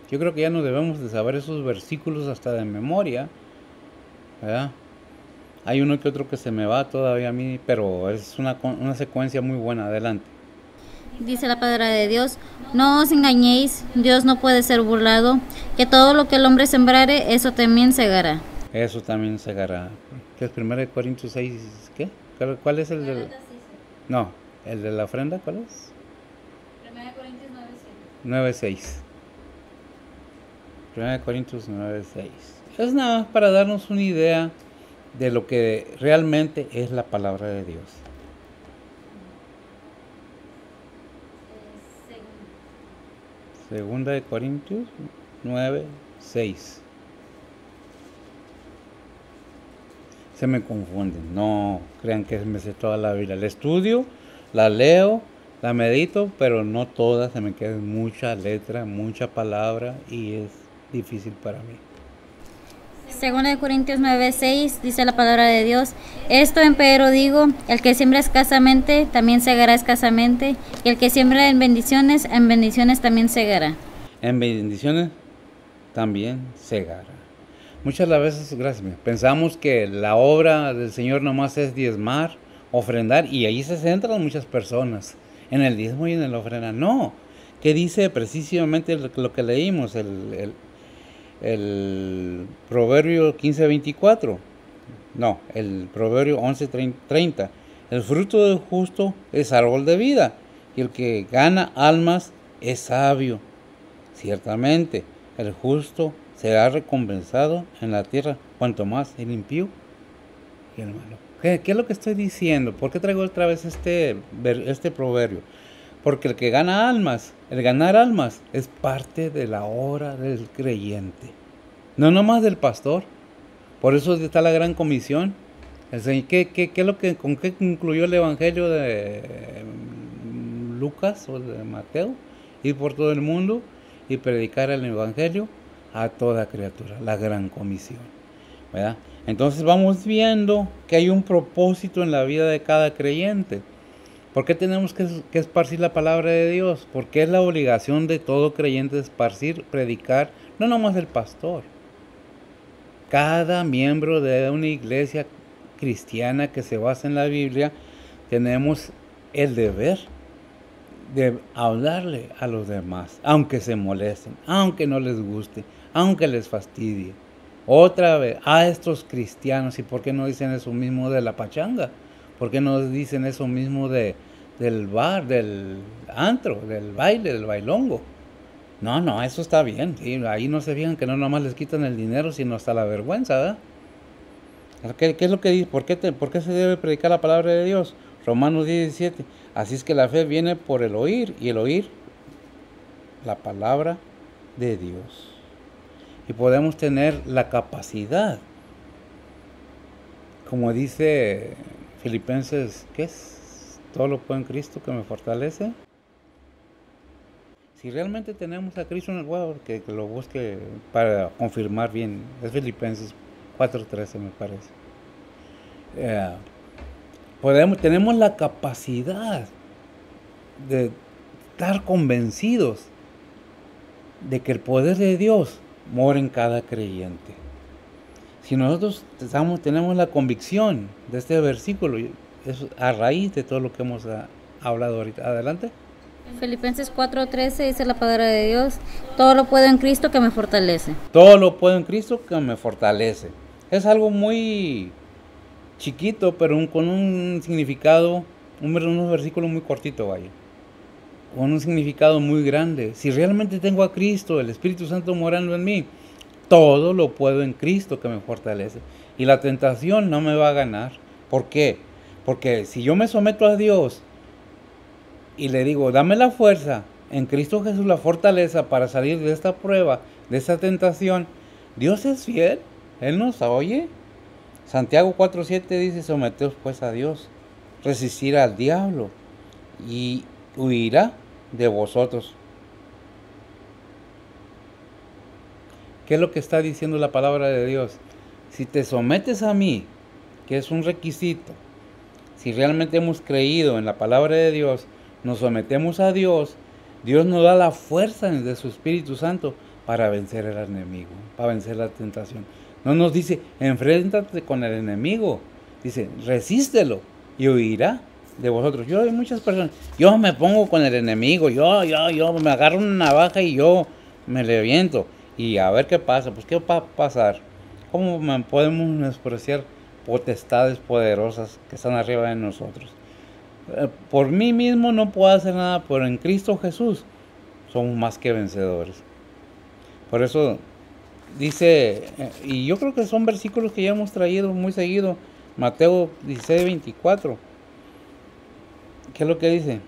Yo creo que ya no debemos de saber esos versículos hasta de memoria, ¿verdad? Hay uno que otro que se me va todavía a mí, pero es una secuencia muy buena. Adelante.
Dice la palabra de Dios, no os engañéis, Dios no puede ser burlado, que todo lo que el hombre sembrare, eso también segará.
Eso también segará. ¿Qué es 1 Corintios 6? ¿Qué? ¿Cuál es el del...? No, el de la ofrenda, ¿cuál es?
1 Corintios
9:6. 1 Corintios 9:6. Es nada más para darnos una idea de lo que realmente es la palabra de Dios. Segunda de Corintios 9:6. Se me confunden, no crean que me sé toda la Biblia. La estudio, la leo, la medito, pero no toda, se me queda mucha letra, mucha palabra y es difícil para mí.
Segunda de Corintios 9:6 dice la palabra de Dios, esto empero digo, el que siembra escasamente, también segará escasamente, y el que siembra en bendiciones también segará.
En bendiciones también segará. Muchas las veces, gracias, pensamos que la obra del Señor nomás es diezmar, ofrendar, y ahí se centran muchas personas, en el diezmo y en la ofrenda. No, que dice precisamente lo que leímos, el Proverbio 15:24, no, el Proverbio 11:30. El fruto del justo es árbol de vida, y el que gana almas es sabio. Ciertamente, el justo será recompensado en la tierra, cuanto más el impío y el malo. ¿Qué es lo que estoy diciendo? ¿Por qué traigo otra vez este proverbio? Porque el que gana almas, el ganar almas, es parte de la obra del creyente. No nomás del pastor. Por eso está la gran comisión. ¿Qué es lo que, con qué concluyó el evangelio de Lucas o de Mateo? Ir por todo el mundo y predicar el evangelio a toda criatura, la gran comisión, ¿verdad? Entonces vamos viendo que hay un propósito en la vida de cada creyente. ¿Por qué tenemos que esparcir la palabra de Dios? Porque es la obligación de todo creyente esparcir, predicar, no nomás el pastor. Cada miembro de una iglesia cristiana que se basa en la Biblia, tenemos el deber de hablarle a los demás, aunque se molesten, aunque no les guste, aunque les fastidie. Otra vez, a estos cristianos, ¿y por qué no dicen eso mismo de la pachanga? ¿Por qué no dicen eso mismo del bar, del antro, del baile, del bailongo? No, eso está bien, ¿sí? Ahí no se fijan que no nomás les quitan el dinero, sino hasta la vergüenza, ¿verdad? ¿Qué es lo que dice? ¿Por qué se debe predicar la palabra de Dios? Romanos 17. Así es que la fe viene por el oír, y el oír la palabra de Dios. Y podemos tener la capacidad, como dice Filipenses, ¿qué es? Todo lo puedo en Cristo que me fortalece. Si realmente tenemos a Cristo en el huevo, que lo busque para confirmar bien, es Filipenses 4:13 me parece. Tenemos la capacidad de estar convencidos de que el poder de Dios mora en cada creyente. Si nosotros tenemos la convicción de este versículo, es a raíz de todo lo que hemos hablado ahorita. Adelante.
Filipenses 4:13 dice la palabra de Dios, todo lo puedo en Cristo que me fortalece.
Todo lo puedo en Cristo que me fortalece. Es algo muy chiquito, pero con un significado, unos versículos muy cortitos, vaya. con un significado muy grande. Si realmente tengo a Cristo, el Espíritu Santo morando en mí, todo lo puedo en Cristo que me fortalece. Y la tentación no me va a ganar. ¿Por qué? Porque si yo me someto a Dios y le digo, dame la fuerza, en Cristo Jesús la fortaleza para salir de esta prueba, de esta tentación, Dios es fiel, Él nos oye. Santiago 4:7 dice, someteos pues a Dios, resistir al diablo y huirá de vosotros. ¿Qué es lo que está diciendo la palabra de Dios? Si te sometes a mí, que es un requisito, si realmente hemos creído en la palabra de Dios, nos sometemos a Dios, Dios nos da la fuerza de su Espíritu Santo para vencer al enemigo, para vencer la tentación. No nos dice, enfréntate con el enemigo, dice, resístelo y huirá de vosotros. Yo hay muchas personas, yo me pongo con el enemigo, yo me agarro una navaja y yo me reviento. Y a ver qué pasa, pues qué va a pasar. ¿Cómo podemos despreciar potestades poderosas que están arriba de nosotros? Por mí mismo no puedo hacer nada, pero en Cristo Jesús somos más que vencedores. Por eso dice, y yo creo que son versículos que ya hemos traído muy seguido, Mateo 16:24. ¿Qué es lo que dice?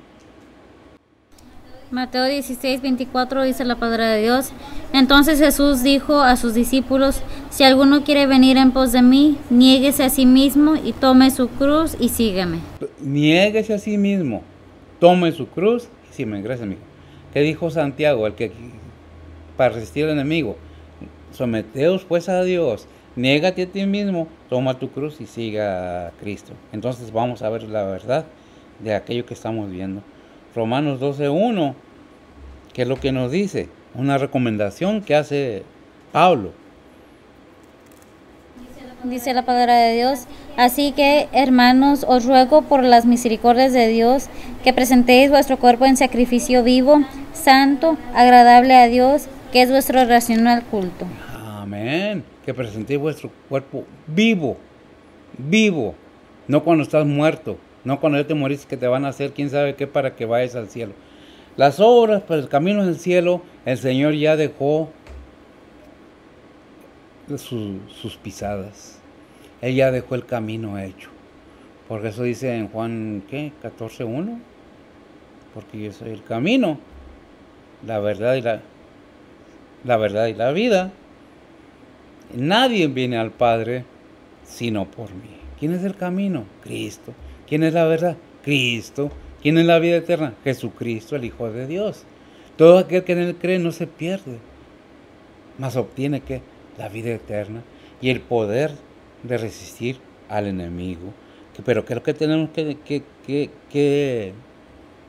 Mateo 16:24 dice la palabra de Dios. Entonces Jesús dijo a sus discípulos, si alguno quiere venir en pos de mí, niéguese a sí mismo y tome su cruz y sígueme.
Niéguese a sí mismo, tome su cruz y sígueme. Gracias, amigo. ¿Qué dijo Santiago? El que para resistir al enemigo, someteos pues a Dios, niégate a ti mismo, toma tu cruz y siga a Cristo. Entonces vamos a ver la verdad de aquello que estamos viendo. Romanos 12:1, ¿qué es lo que nos dice? Una recomendación que hace Pablo.
Dice la palabra de Dios, así que, hermanos, os ruego por las misericordias de Dios, que presentéis vuestro cuerpo en sacrificio vivo, santo, agradable a Dios, que es vuestro racional culto.
Amén. Que presentéis vuestro cuerpo vivo, vivo, no cuando estás muerto. No cuando ya te moriste que te van a hacer quién sabe qué para que vayas al cielo. Las obras para el camino del cielo, el Señor ya dejó sus pisadas. Él ya dejó el camino hecho. Por eso dice en Juan, ¿qué? 14:1. Porque yo soy el camino, la verdad y la vida. Nadie viene al Padre sino por mí. ¿Quién es el camino? Cristo. ¿Quién es la verdad? Cristo. ¿Quién es la vida eterna? Jesucristo, el Hijo de Dios. Todo aquel que en Él cree no se pierde, mas obtiene ¿qué? La vida eterna y el poder de resistir al enemigo. Pero ¿qué es lo que tenemos que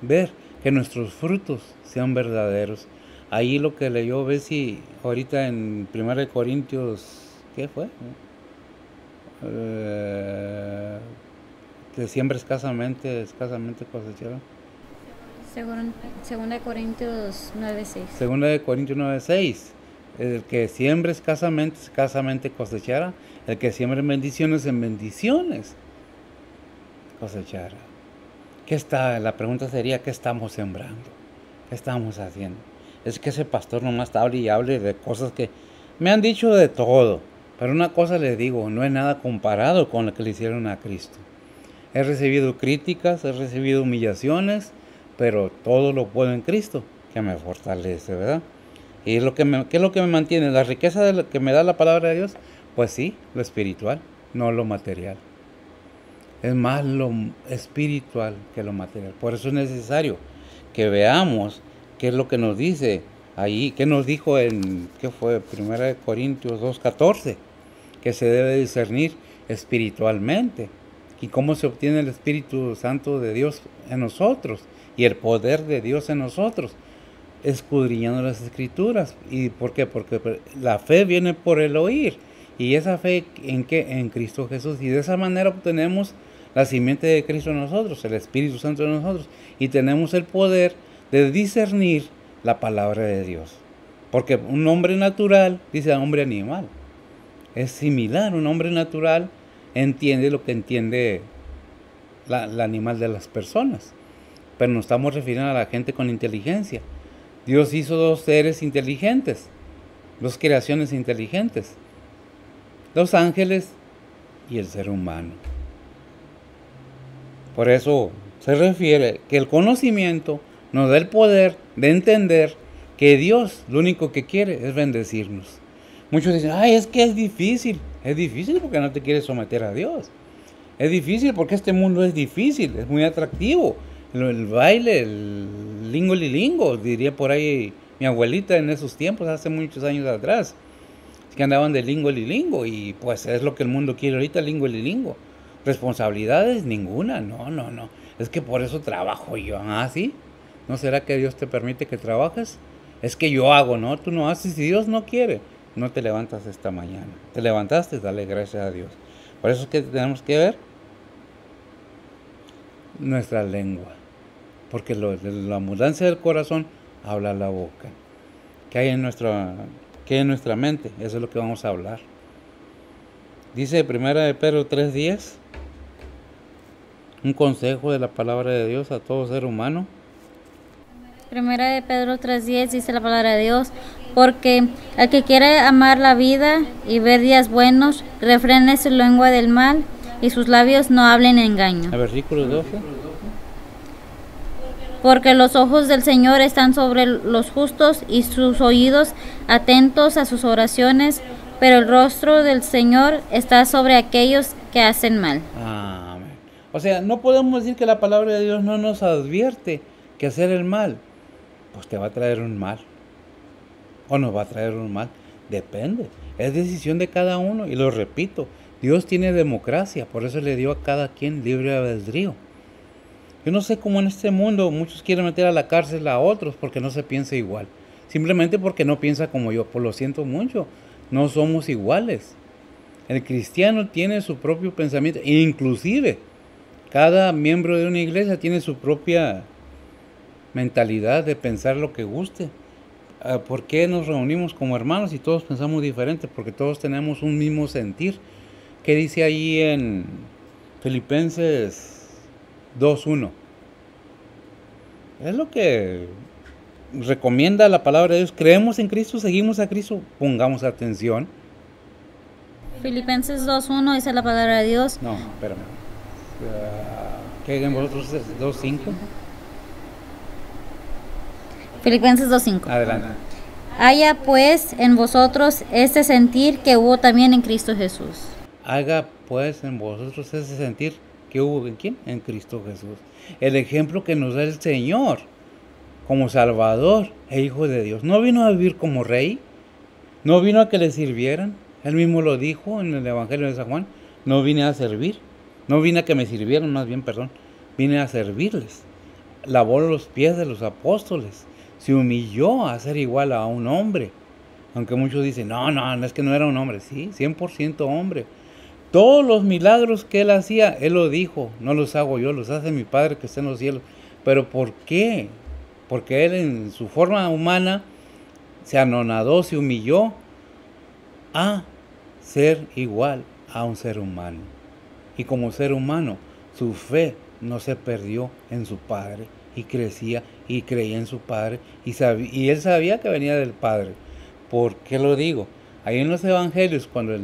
ver? Que nuestros frutos sean verdaderos. Ahí lo que leyó Bessie ahorita en 1 Corintios, ¿qué fue? Que siembra escasamente cosechará.
Segunda de Corintios 9:6.
Segunda de Corintios 9:6. El que siembra escasamente cosechará. El que siembra en bendiciones cosechará. La pregunta sería, ¿qué estamos sembrando? ¿Qué estamos haciendo? Es que ese pastor nomás hable y hable de cosas que me han dicho de todo. Pero una cosa les digo, no es nada comparado con lo que le hicieron a Cristo. He recibido críticas, he recibido humillaciones, pero todo lo puedo en Cristo, que me fortalece, ¿verdad? ¿Y ¿qué es lo que me mantiene? ¿La riqueza que me da la palabra de Dios? Pues sí, lo espiritual, no lo material. Es más lo espiritual que lo material. Por eso es necesario que veamos qué es lo que nos dice ahí, qué nos dijo ¿qué fue? 1 Corintios 2:14, que se debe discernir espiritualmente. ¿Y cómo se obtiene el Espíritu Santo de Dios en nosotros? Y el poder de Dios en nosotros, escudriñando las Escrituras. ¿Y por qué? Porque la fe viene por el oír. ¿Y esa fe en qué? En Cristo Jesús. Y de esa manera obtenemos la simiente de Cristo en nosotros, el Espíritu Santo en nosotros. Y tenemos el poder de discernir la palabra de Dios. Porque un hombre natural, dice hombre animal, es similar. Un hombre natural entiende lo que entiende el animal de las personas. pero nos estamos refiriendo a la gente con inteligencia. Dios hizo dos seres inteligentes, dos creaciones inteligentes, los ángeles y el ser humano. Por eso se refiere que el conocimiento nos da el poder de entender que Dios lo único que quiere es bendecirnos. Muchos dicen, ay, es que es difícil. Es difícil porque no te quieres someter a Dios. Es difícil porque este mundo es difícil, es muy atractivo. El baile, el lingo lilingo, diría por ahí mi abuelita en esos tiempos, hace muchos años atrás. Es que andaban de lingo lilingo y pues es lo que el mundo quiere ahorita, lingo lilingo. Responsabilidades ninguna, no. Es que por eso trabajo yo. Ah, ¿sí? ¿No será que Dios te permite que trabajes? Es que yo hago, ¿no? Tú no haces. Si Dios no quiere, no te levantas esta mañana. Te levantaste, dale gracias a Dios. Por eso es que tenemos que ver nuestra lengua. Porque la abundancia del corazón habla la boca. ¿Qué hay en nuestra mente? Eso es lo que vamos a hablar. Dice 1 de Pedro 3:10, un consejo de la palabra de Dios a todo ser humano.
Primera de Pedro 3:10 dice la palabra de Dios, porque el que quiere amar la vida y ver días buenos, refrene su lengua del mal y sus labios no hablen engaño.
El versículo 12.
Porque los ojos del Señor están sobre los justos y sus oídos atentos a sus oraciones, pero el rostro del Señor está sobre aquellos que hacen mal.
Amén. O sea, no podemos decir que la palabra de Dios no nos advierte que hacer el mal, pues te va a traer un mal. O nos va a traer un mal. Depende. Es decisión de cada uno. Y lo repito, Dios tiene democracia. Por eso le dio a cada quien libre albedrío. Yo no sé cómo en este mundo muchos quieren meter a la cárcel a otros porque no se piensa igual. Simplemente porque no piensa como yo. Pues lo siento mucho. No somos iguales. El cristiano tiene su propio pensamiento. E inclusive, cada miembro de una iglesia tiene su propia mentalidad de pensar lo que guste. ¿Por qué nos reunimos como hermanos y todos pensamos diferente? Porque todos tenemos un mismo sentir. ¿Qué dice ahí en Filipenses 2:1? Es lo que recomienda la palabra de Dios. Creemos en Cristo, seguimos a Cristo, pongamos atención.
Filipenses 2:1 dice la palabra de Dios.
No, espérame. ¿Qué hay en vosotros? 2:5.
Filipenses 2:5.
Adelante.
Haya pues en vosotros este sentir que hubo también en Cristo Jesús.
Haga pues en vosotros ese sentir que hubo en ¿quién? En Cristo Jesús. El ejemplo que nos da el Señor como Salvador e Hijo de Dios. No vino a vivir como rey, no vino a que le sirvieran. Él mismo lo dijo en el Evangelio de San Juan. No vine a servir, no vine a que me sirvieran, más bien, perdón. Vine a servirles. Lavó los pies de los apóstoles. Se humilló a ser igual a un hombre. Aunque muchos dicen, no, es que no era un hombre. Sí, 100% hombre. Todos los milagros que él hacía, él lo dijo, no los hago yo, los hace mi Padre que está en los cielos. ¿Pero por qué? Porque él en su forma humana se anonadó, se humilló a ser igual a un ser humano. Y como ser humano, su fe no se perdió en su Padre. Y crecía y creía en su Padre. Y él sabía que venía del Padre. ¿Por qué lo digo? Ahí en los evangelios, cuando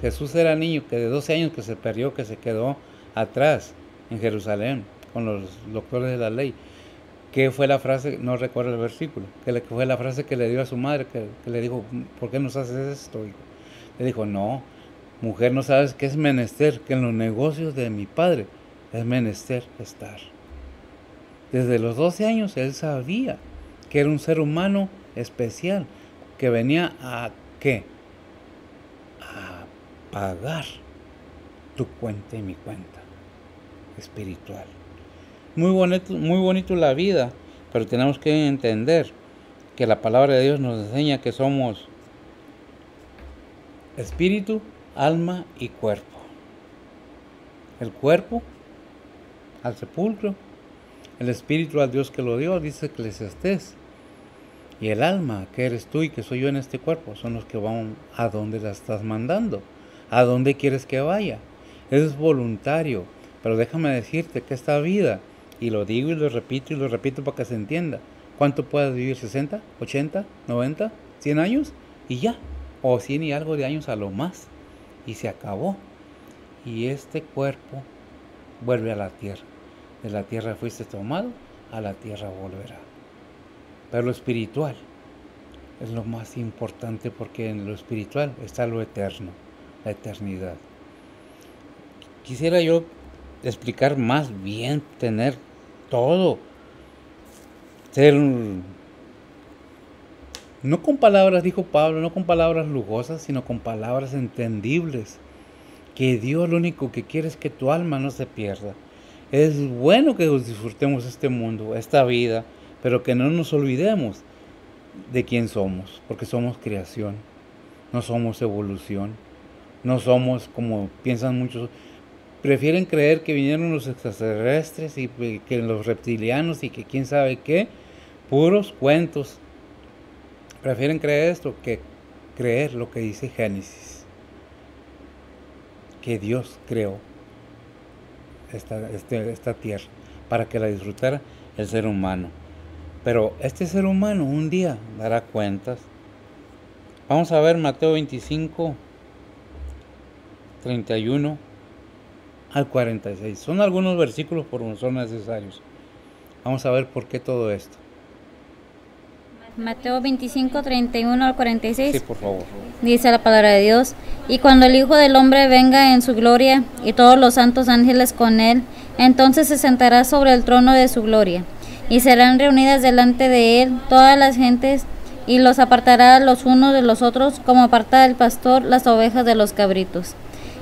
Jesús era niño, que de 12 años que se perdió, que se quedó atrás en Jerusalén con los doctores de la ley, ¿qué fue la frase? No recuerdo el versículo. ¿Qué fue la frase que le dio a su madre? Que le dijo, ¿por qué nos haces esto, hijo? Le dijo, no, mujer, no sabes qué es menester, que en los negocios de mi Padre es menester estar. Desde los 12 años él sabía que era un ser humano especial, que venía a ¿qué? A pagar tu cuenta y mi cuenta espiritual. Muy bonito la vida, pero tenemos que entender que la palabra de Dios nos enseña que somos espíritu, alma y cuerpo. El cuerpo al sepulcro, el espíritu al Dios que lo dio, dice Eclesiastés. Y el alma, que eres tú y que soy yo en este cuerpo, son los que van a donde la estás mandando, a dónde quieres que vaya. Es voluntario, pero déjame decirte que esta vida Y lo digo y lo repito para que se entienda. ¿Cuánto puedes vivir? ¿60, 80, 90, 100 años? Y ya. O 100 y algo de años a lo más. Y se acabó. Y este cuerpo vuelve a la tierra. De la tierra fuiste tomado, a la tierra volverá. Pero lo espiritual es lo más importante, porque en lo espiritual está lo eterno, la eternidad. Quisiera yo explicar más bien, tener todo, ser no con palabras, dijo Pablo, no con palabras lujosas, sino con palabras entendibles. Que Dios lo único que quiere es que tu alma no se pierda. Es bueno que disfrutemos este mundo, esta vida, pero que no nos olvidemos de quién somos, porque somos creación, no somos evolución, no somos como piensan muchos. Prefieren creer que vinieron los extraterrestres y que los reptilianos y que quién sabe qué, puros cuentos. Prefieren creer esto que creer lo que dice Génesis, que Dios creó esta tierra para que la disfrutara el ser humano. Pero este ser humano un día dará cuentas. Vamos a ver Mateo 25, 31 al 46. Son algunos versículos, por no son necesarios. Vamos a ver por qué todo esto.
Mateo 25, 31 al 46.
Sí, por favor.
Dice la palabra de Dios: y cuando el Hijo del Hombre venga en su gloria, y todos los santos ángeles con él, entonces se sentará sobre el trono de su gloria, y serán reunidas delante de él todas las gentes, y los apartará los unos de los otros, como aparta el pastor las ovejas de los cabritos.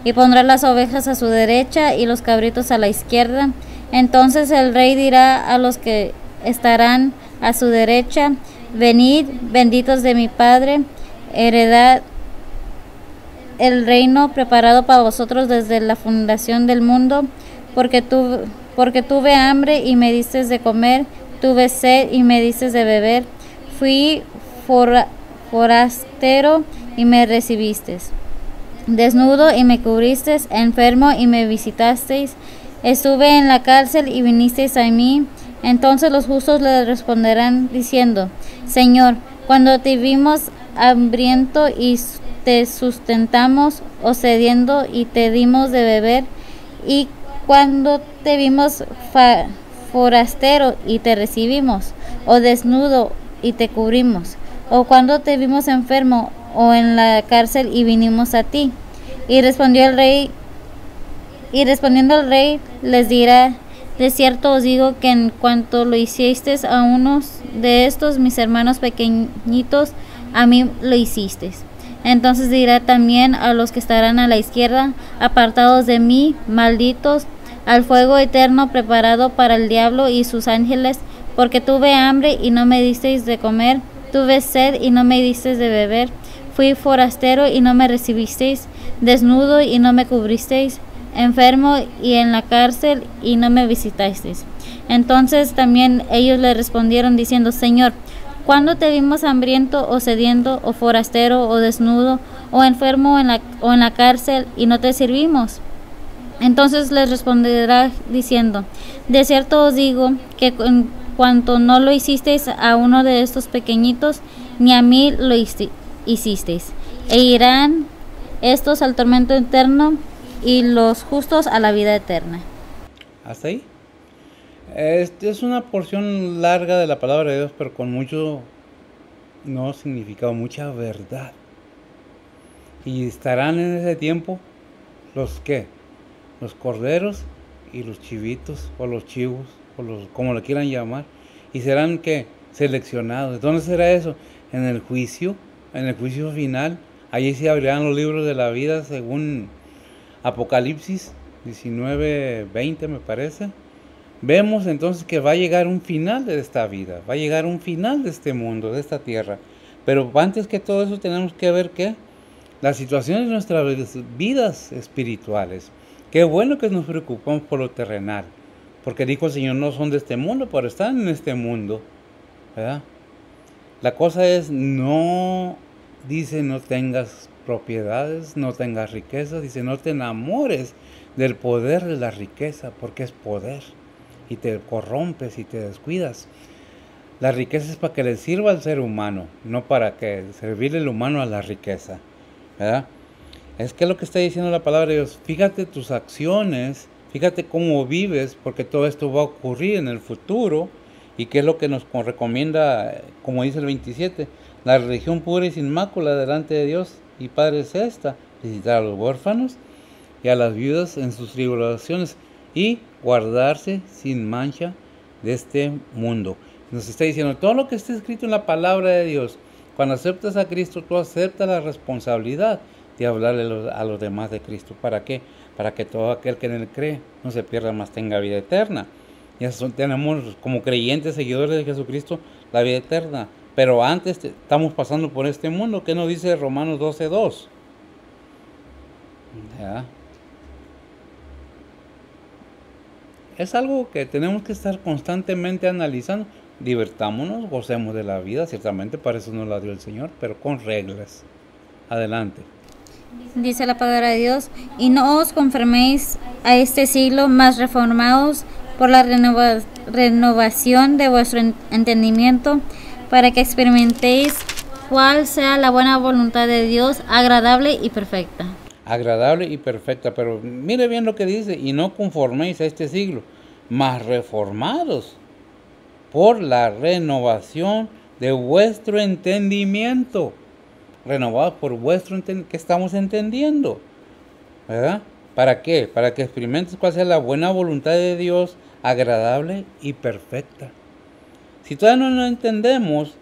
Y pondrá las ovejas a su derecha, y los cabritos a la izquierda. Entonces el rey dirá a los que estarán a su derecha: venid, benditos de mi Padre, heredad el reino preparado para vosotros desde la fundación del mundo, porque tuve hambre y me diste de comer, tuve sed y me diste de beber, fui forastero y me recibisteis, desnudo y me cubristeis, enfermo y me visitasteis, estuve en la cárcel y vinisteis a mí. Entonces los justos le responderán diciendo: Señor, cuando te vimos hambriento y te sustentamos, o sediento y te dimos de beber, y cuando te vimos forastero y te recibimos, o desnudo y te cubrimos, o cuando te vimos enfermo o en la cárcel y vinimos a ti. Y respondiendo el rey les dirá: de cierto os digo que en cuanto lo hicisteis a unos de estos mis hermanos pequeñitos, a mí lo hicisteis. Entonces dirá también a los que estarán a la izquierda: apartados de mí, malditos, al fuego eterno preparado para el diablo y sus ángeles, porque tuve hambre y no me disteis de comer, tuve sed y no me disteis de beber, fui forastero y no me recibisteis, desnudo y no me cubristeis, enfermo y en la cárcel y no me visitasteis. Entonces también ellos le respondieron diciendo: Señor, ¿cuándo te vimos hambriento o sediento o forastero o desnudo o enfermo o en la cárcel y no te servimos? Entonces les responderá diciendo: de cierto os digo que en cuanto no lo hicisteis a uno de estos pequeñitos, ni a mí lo hicisteis. E irán estos al tormento eterno, y los justos a la vida eterna.
¿Hasta ahí? Es una porción larga de la palabra de Dios, pero con mucho significado, mucha verdad. Y estarán en ese tiempo los corderos y los chivitos, o los chivos, o como lo quieran llamar, y serán seleccionados. ¿Dónde será eso? En el juicio final. Allí se abrirán los libros de la vida según Apocalipsis 19:20, me parece. Vemos entonces que va a llegar un final de esta vida, va a llegar un final de este mundo, de esta tierra. Pero antes que todo eso tenemos que ver que las situaciones de nuestras vidas espirituales. Qué bueno que nos preocupamos por lo terrenal, porque dijo el Señor: no son de este mundo, pero están en este mundo, ¿verdad? La cosa es, no tengas propiedades, no tengas riquezas, dice: no te enamores del poder de la riqueza, porque es poder. y te corrompes y te descuidas. La riqueza es para que le sirva al ser humano, no para que servirle el humano a la riqueza, ¿verdad? Es que lo que está diciendo la palabra de Dios, fíjate tus acciones, fíjate cómo vives, porque todo esto va a ocurrir en el futuro. ¿Y qué es lo que nos recomienda, como dice el 27? La religión pura y sin mácula delante de Dios y Padre es esta: visitar a los huérfanos y a las viudas en sus tribulaciones y guardarse sin mancha de este mundo. Nos está diciendo todo lo que está escrito en la palabra de Dios. Cuando aceptas a Cristo, tú aceptas la responsabilidad de hablarle a los demás de Cristo. ¿Para qué? Para que todo aquel que en él cree no se pierda, más tenga vida eterna. Ya tenemos como creyentes, seguidores de Jesucristo, la vida eterna. Pero antes estamos pasando por este mundo. ¿Qué nos dice Romanos 12:2? ¿Ya? Es algo que tenemos que estar constantemente analizando. Divertámonos, gocemos de la vida, ciertamente para eso nos la dio el Señor, pero con reglas. Adelante.
Dice la palabra de Dios, y no os conforméis a este siglo, mas reformaos por la renovación de vuestro entendimiento, para que experimentéis cuál sea la buena voluntad de Dios, agradable y perfecta.
Agradable y perfecta, pero mire bien lo que dice, y no conforméis a este siglo, mas reformados por la renovación de vuestro entendimiento. Renovados por vuestro entendimiento. ¿Qué estamos entendiendo? ¿Verdad? ¿Para qué? Para que experimentes cuál sea la buena voluntad de Dios, agradable y perfecta. Si todavía no lo entendemos,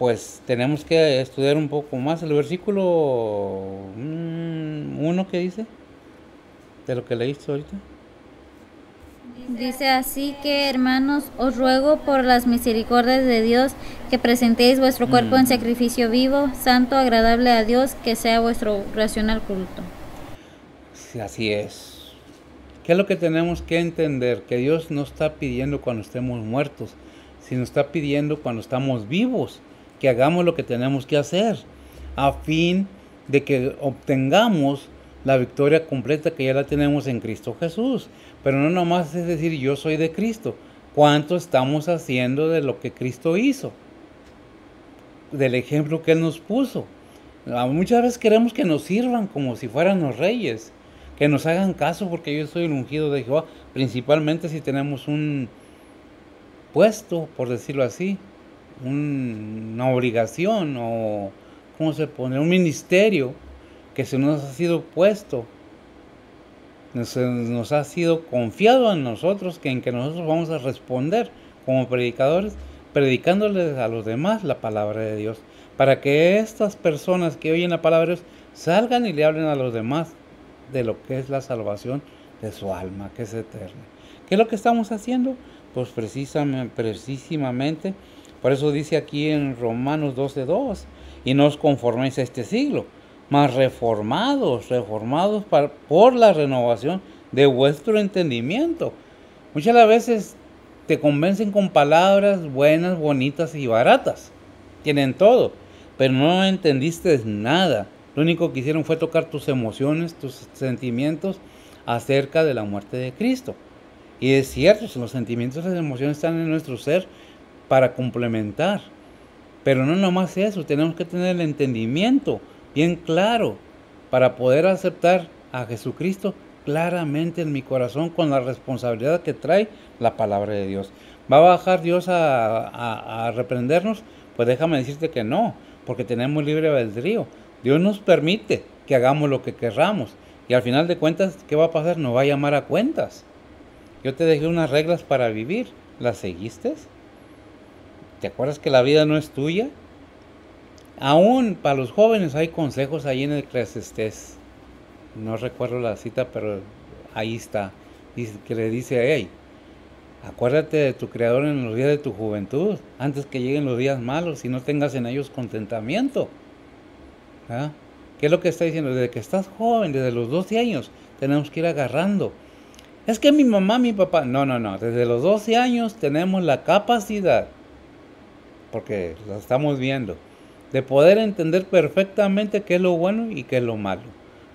pues tenemos que estudiar un poco más el versículo 1 que dice, de lo que leíste ahorita.
Dice: así que, hermanos, os ruego por las misericordias de Dios que presentéis vuestro cuerpo en sacrificio vivo, santo, agradable a Dios, que sea vuestro racional culto.
Sí, así es. ¿Qué es lo que tenemos que entender? Que Dios no está pidiendo cuando estemos muertos, sino está pidiendo cuando estamos vivos, que hagamos lo que tenemos que hacer, a fin de que obtengamos la victoria completa que ya la tenemos en Cristo Jesús. Pero no nomás es decir, yo soy de Cristo. ¿Cuánto estamos haciendo de lo que Cristo hizo? Del ejemplo que Él nos puso. Muchas veces queremos que nos sirvan como si fueran los reyes, que nos hagan caso porque yo soy el ungido de Jehová, principalmente si tenemos un puesto, por decirlo así, una obligación o, ¿cómo se pone? Un ministerio que se nos ha sido puesto, nos ha sido confiado a nosotros, en que nosotros vamos a responder como predicadores, predicándoles a los demás la palabra de Dios, para que estas personas que oyen la palabra de Dios salgan y le hablen a los demás de lo que es la salvación de su alma, que es eterna. ¿Qué es lo que estamos haciendo? Pues precisamente, por eso dice aquí en Romanos 12:2, y no os conforméis a este siglo, mas reformados por la renovación de vuestro entendimiento. Muchas veces te convencen con palabras buenas, bonitas y baratas. Tienen todo, pero no entendiste nada. Lo único que hicieron fue tocar tus emociones, tus sentimientos acerca de la muerte de Cristo. Y es cierto, los sentimientos y las emociones están en nuestro ser para complementar. Pero no nomás eso, tenemos que tener el entendimiento bien claro para poder aceptar a Jesucristo claramente en mi corazón, con la responsabilidad que trae la palabra de Dios. ¿Va a bajar Dios a reprendernos? Pues déjame decirte que no, porque tenemos libre albedrío. Dios nos permite que hagamos lo que querramos, y al final de cuentas, ¿qué va a pasar? Nos va a llamar a cuentas. Yo te dejé unas reglas para vivir, ¿las seguiste? ¿Te acuerdas que la vida no es tuya? Aún para los jóvenes hay consejos ahí en el Eclesiastés. No recuerdo la cita, pero ahí está. Dice, que le dice: hey, acuérdate de tu Creador en los días de tu juventud, antes que lleguen los días malos y no tengas en ellos contentamiento. ¿Ah? ¿Qué es lo que está diciendo? Desde que estás joven, desde los 12 años, tenemos que ir agarrando. Es que mi mamá, mi papá... No. Desde los 12 años tenemos la capacidad, porque lo estamos viendo, de poder entender perfectamente qué es lo bueno y qué es lo malo.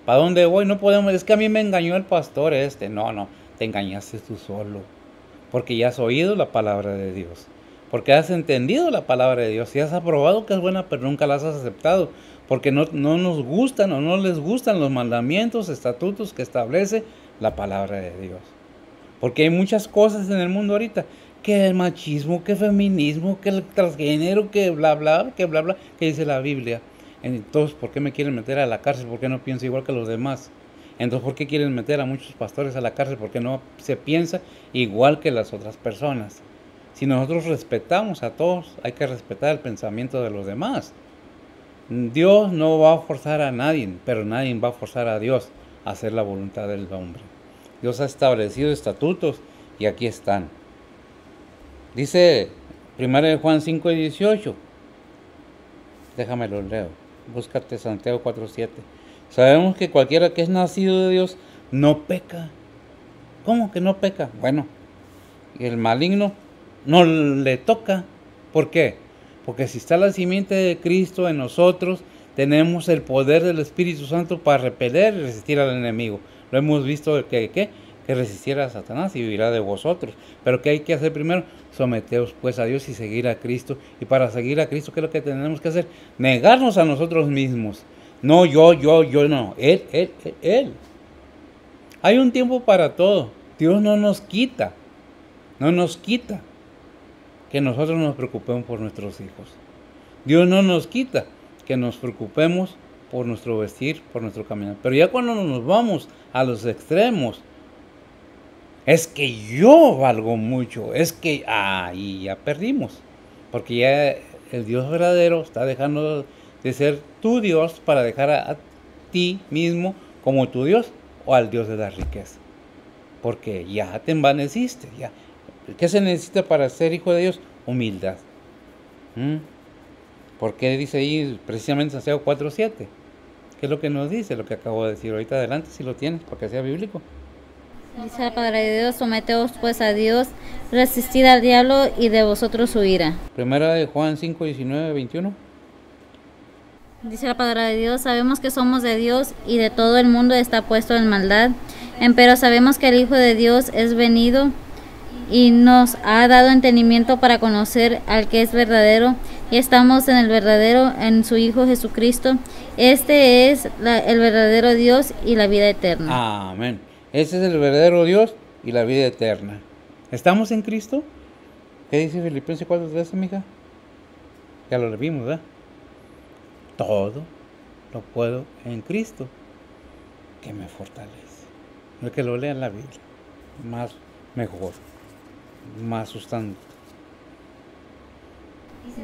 ¿Para dónde voy? No podemos... Es que a mí me engañó el pastor este. No, te engañaste tú solo. porque ya has oído la palabra de Dios, porque has entendido la palabra de Dios y has aprobado que es buena, pero nunca la has aceptado, porque no nos gustan o no les gustan los mandamientos, estatutos que establece la palabra de Dios. Porque hay muchas cosas en el mundo ahorita, que el machismo, que el feminismo, que el transgénero, que bla, bla, que bla, bla, que dice la Biblia. Entonces, ¿por qué me quieren meter a la cárcel? ¿Por qué no pienso igual que los demás? Entonces, ¿por qué quieren meter a muchos pastores a la cárcel? Porque no se piensa igual que las otras personas. Si nosotros respetamos a todos, hay que respetar el pensamiento de los demás. Dios no va a forzar a nadie, pero nadie va a forzar a Dios a hacer la voluntad del hombre. Dios ha establecido estatutos y aquí están. Dice 1 Juan 5:18. Déjame lo leo. Búscate Santiago 4:7. Sabemos que cualquiera que es nacido de Dios no peca. ¿Cómo que no peca? Bueno, el maligno no le toca. ¿Por qué? Porque si está la simiente de Cristo en nosotros, tenemos el poder del Espíritu Santo para repeler y resistir al enemigo. Lo hemos visto que resistiera a Satanás y vivirá de vosotros. Pero ¿qué hay que hacer primero? Someteos pues a Dios y seguir a Cristo. Y para seguir a Cristo, ¿qué es lo que tenemos que hacer? Negarnos a nosotros mismos. No yo, no. Él. Hay un tiempo para todo. Dios no nos quita que nosotros nos preocupemos por nuestros hijos. Dios no nos quita que nos preocupemos por nuestro vestir, por nuestro caminar. Pero ya cuando nos vamos a los extremos, es que yo valgo mucho, es que ahí ya perdimos. Porque ya el Dios verdadero está dejando de ser tu Dios para dejar a ti mismo como tu Dios o al Dios de la riqueza. Porque ya te envaneciste, ya. ¿Qué se necesita para ser hijo de Dios? Humildad. ¿Por qué dice ahí precisamente Santiago 4:7? ¿Qué es lo que nos dice? Lo que acabo de decir ahorita adelante, si lo tienes, para que sea bíblico.
Dice la palabra de Dios: someteos pues a Dios, resistid al diablo y de vosotros huirá.
Primera de Juan 5:19-21.
Dice la palabra de Dios: sabemos que somos de Dios y de todo el mundo está puesto en maldad, empero sabemos que el Hijo de Dios es venido y nos ha dado entendimiento para conocer al que es verdadero, y estamos en el verdadero, en su Hijo Jesucristo. Este es el verdadero Dios y la vida eterna.
Amén. Ese es el verdadero Dios y la vida eterna. ¿Estamos en Cristo? ¿Qué dice Filipenses 4:13, mija? Ya lo vimos, ¿verdad? Todo lo puedo en Cristo que me fortalece. El que lo lea en la Biblia, más mejor, más sustancial.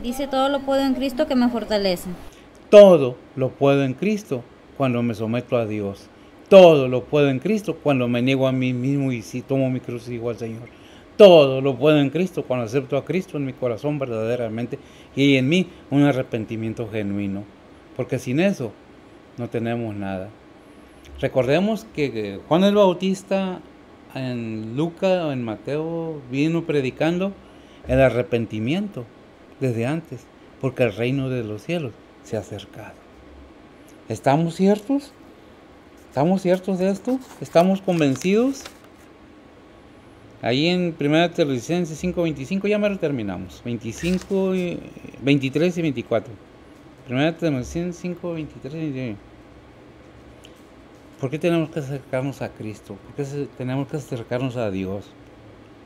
Dice: todo lo puedo en Cristo que me fortalece.
Todo lo puedo en Cristo cuando me someto a Dios. Todo lo puedo en Cristo cuando me niego a mí mismo y si tomo mi cruz y digo al Señor. Todo lo puedo en Cristo cuando acepto a Cristo en mi corazón verdaderamente y en mí un arrepentimiento genuino. Porque sin eso no tenemos nada. Recordemos que Juan el Bautista en Lucas o en Mateo vino predicando el arrepentimiento desde antes, porque el reino de los cielos se ha acercado. ¿Estamos ciertos? ¿Estamos ciertos de esto? ¿Estamos convencidos? Ahí en 1 Tesalonicenses 5:25 ya me lo terminamos. 23 y 24. 1 Tesalonicenses 5:23 y 24. ¿Por qué tenemos que acercarnos a Cristo? ¿Por qué tenemos que acercarnos a Dios?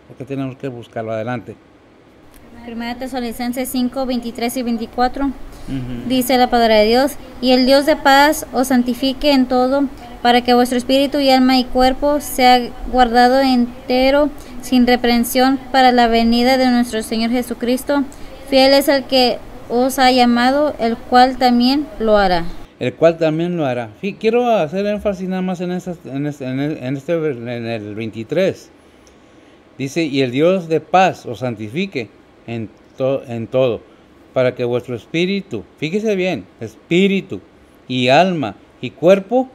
¿Por qué tenemos que buscarlo? Adelante.
1 Tesalonicenses 5:23 y 24. Dice la palabra de Dios: y el Dios de paz os santifique en todo, para que vuestro espíritu y alma y cuerpo sea guardado entero, sin reprensión, para la venida de nuestro Señor Jesucristo. Fiel es el que os ha llamado, el cual también lo hará.
El cual también lo hará. Quiero hacer énfasis nada más en el 23. Dice: y el Dios de paz os santifique en todo, para que vuestro espíritu, fíjese bien, espíritu y alma y cuerpo,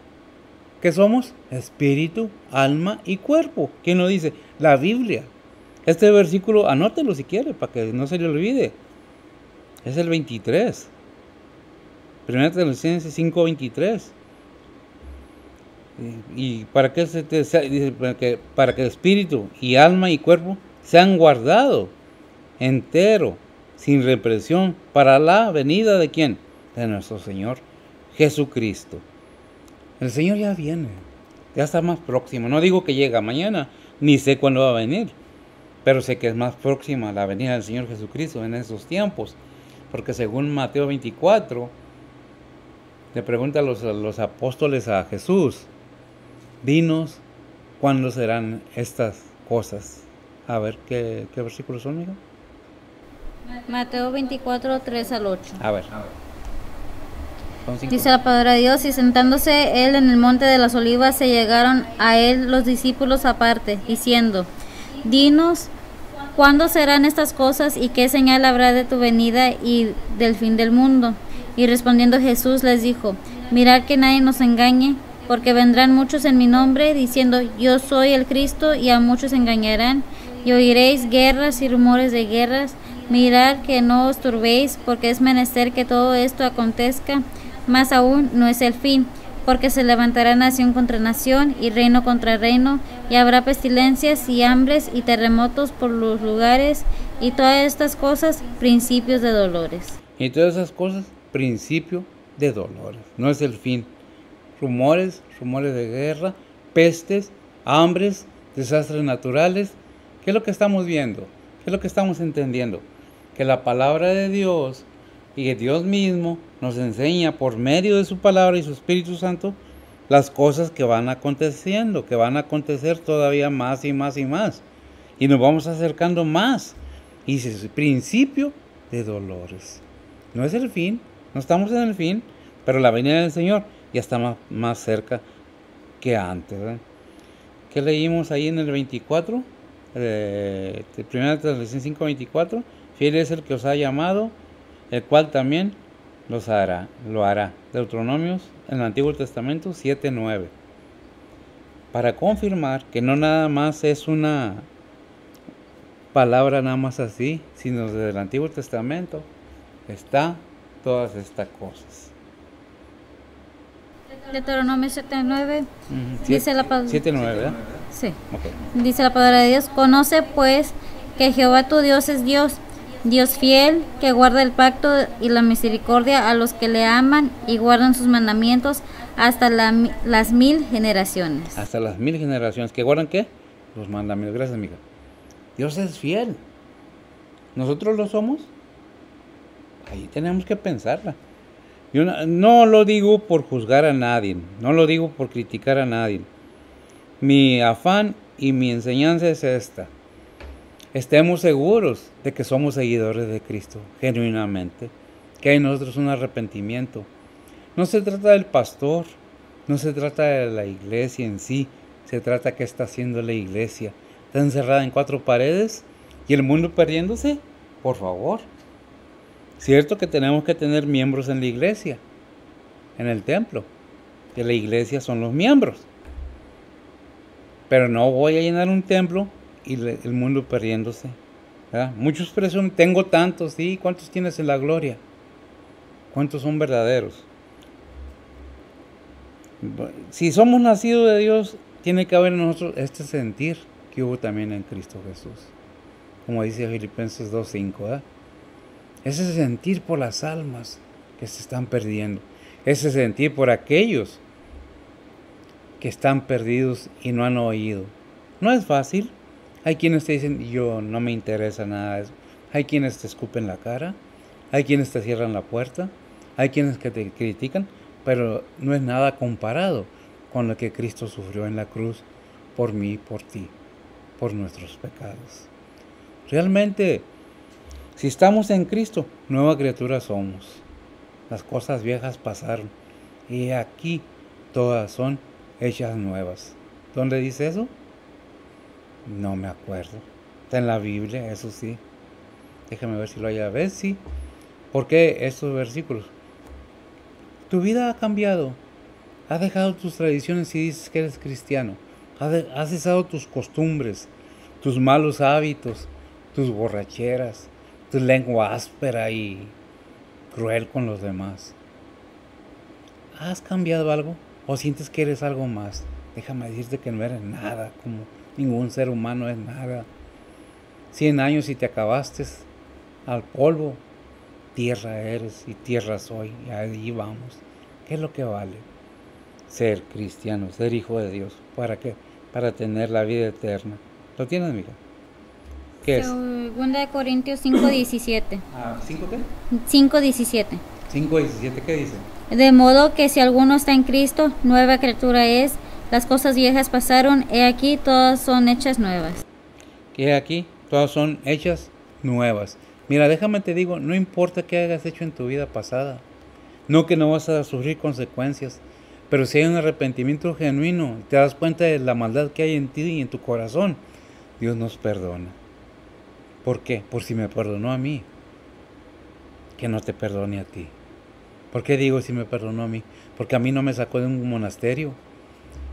¿qué somos? Espíritu, alma y cuerpo. ¿Quién lo dice? La Biblia. Este versículo, anótelo si quiere, para que no se le olvide. Es el 23. 1 Tesalonicenses 5:23. Y para que dice para que espíritu y alma y cuerpo sean guardados entero, sin represión, para la venida ¿de quién? De nuestro Señor Jesucristo. El Señor ya viene, ya está más próximo. No digo que llega mañana, ni sé cuándo va a venir, pero sé que es más próxima la venida del Señor Jesucristo en esos tiempos, porque según Mateo 24, le pregunta a los apóstoles a Jesús, dinos cuándo serán estas cosas. A ver, ¿qué versículos son, amigo?
Mateo 24, 3 al 8.
A ver. Son 5.
Dice la palabra de Dios, y sentándose él en el monte de las olivas, se llegaron a él los discípulos aparte, diciendo, dinos, ¿cuándo serán estas cosas y qué señal habrá de tu venida y del fin del mundo? Y respondiendo Jesús les dijo, mirad que nadie nos engañe, porque vendrán muchos en mi nombre, diciendo, yo soy el Cristo, y a muchos engañarán, y oiréis guerras y rumores de guerras. Mirad que no os turbéis, porque es menester que todo esto acontezca, mas aún no es el fin, porque se levantará nación contra nación y reino contra reino, y habrá pestilencias y hambres y terremotos por los lugares, y todas estas cosas, principios de dolores.
Y todas esas cosas, principio de dolores. No es el fin. Rumores de guerra, pestes, hambres, desastres naturales. ¿Qué es lo que estamos viendo? ¿Qué es lo que estamos entendiendo? Que la palabra de Dios y que Dios mismo nos enseña por medio de su palabra y su Espíritu Santo las cosas que van aconteciendo, que van a acontecer todavía más y más y más. Y nos vamos acercando más. Y es el principio de dolores. No es el fin, no estamos en el fin, pero la venida del Señor ya está más cerca que antes, ¿verdad? ¿Qué leímos ahí en el 24? De 1 Tesalonicenses 5:24, fiel es el que os ha llamado, el cual también lo hará. Deuteronomios en el Antiguo Testamento 7:9. Para confirmar que no nada más es una palabra nada más así, sino desde el Antiguo Testamento está todas estas cosas.
Deuteronomio 7:9 dice la palabra.
7:9, ¿verdad?
Sí.
Okay.
Dice la palabra de Dios, conoce pues que Jehová tu Dios es Dios, Dios fiel, que guarda el pacto y la misericordia a los que le aman y guardan sus mandamientos hasta las 1000 generaciones.
Hasta las 1000 generaciones. ¿Que guardan qué? Los mandamientos. Gracias, amiga. Dios es fiel. ¿Nosotros lo somos? Ahí tenemos que pensarla. Yo no lo digo por juzgar a nadie, no lo digo por criticar a nadie. Mi afán y mi enseñanza es esta. Estemos seguros de que somos seguidores de Cristo, genuinamente, que hay en nosotros un arrepentimiento. No se trata del pastor, no se trata de la iglesia en sí, se trata de qué está haciendo la iglesia. ¿Está encerrada en 4 paredes y el mundo perdiéndose? Por favor. Cierto que tenemos que tener miembros en la iglesia, en el templo, que la iglesia son los miembros. Pero no voy a llenar un templo y el mundo perdiéndose, ¿verdad? Muchos presumen, tengo tantos, ¿sí? ¿Cuántos tienes en la gloria? ¿Cuántos son verdaderos? Si somos nacidos de Dios, tiene que haber en nosotros este sentir que hubo también en Cristo Jesús. Como dice Filipenses 2:5, ¿verdad? Ese sentir por las almas que se están perdiendo. Ese sentir por aquellos que están perdidos y no han oído. No es fácil. Hay quienes te dicen, yo no me interesa nada de eso. Hay quienes te escupen la cara. Hay quienes te cierran la puerta. Hay quienes que te critican. Pero no es nada comparado con lo que Cristo sufrió en la cruz por mí, por ti, por nuestros pecados. Realmente, si estamos en Cristo, nueva criatura somos. Las cosas viejas pasaron y aquí todas son hechas nuevas. ¿Dónde dice eso? No me acuerdo. Está en la Biblia, eso sí. Déjame ver si lo hay a ver, sí. ¿Por qué estos versículos? Tu vida ha cambiado. Has dejado tus tradiciones y dices que eres cristiano. Has dejado tus costumbres, tus malos hábitos, tus borracheras, tu lengua áspera y cruel con los demás. ¿Has cambiado algo? ¿O sientes que eres algo más? Déjame decirte que no eres nada, como ningún ser humano es nada. 100 años y te acabaste al polvo. Tierra eres y tierra soy, y ahí vamos. ¿Qué es lo que vale? Ser cristiano, ser hijo de Dios. ¿Para qué? Para tener la vida eterna. ¿Lo tienes, amiga? ¿Qué es?
Segunda de Corintios 5:17.
¿5 qué?
5:17.
5:17, ¿qué dice?
De modo que si alguno está en Cristo, nueva criatura es, las cosas viejas pasaron, he aquí todas son hechas nuevas.
¿Qué aquí? Todas son hechas nuevas. Mira, déjame te digo, no importa qué hayas hecho en tu vida pasada, no que no vas a sufrir consecuencias, pero si hay un arrepentimiento genuino, te das cuenta de la maldad que hay en ti y en tu corazón, Dios nos perdona. ¿Por qué? Por si me perdonó a mí, que no te perdone a ti. ¿Por qué digo si me perdonó a mí? Porque a mí no me sacó de un monasterio.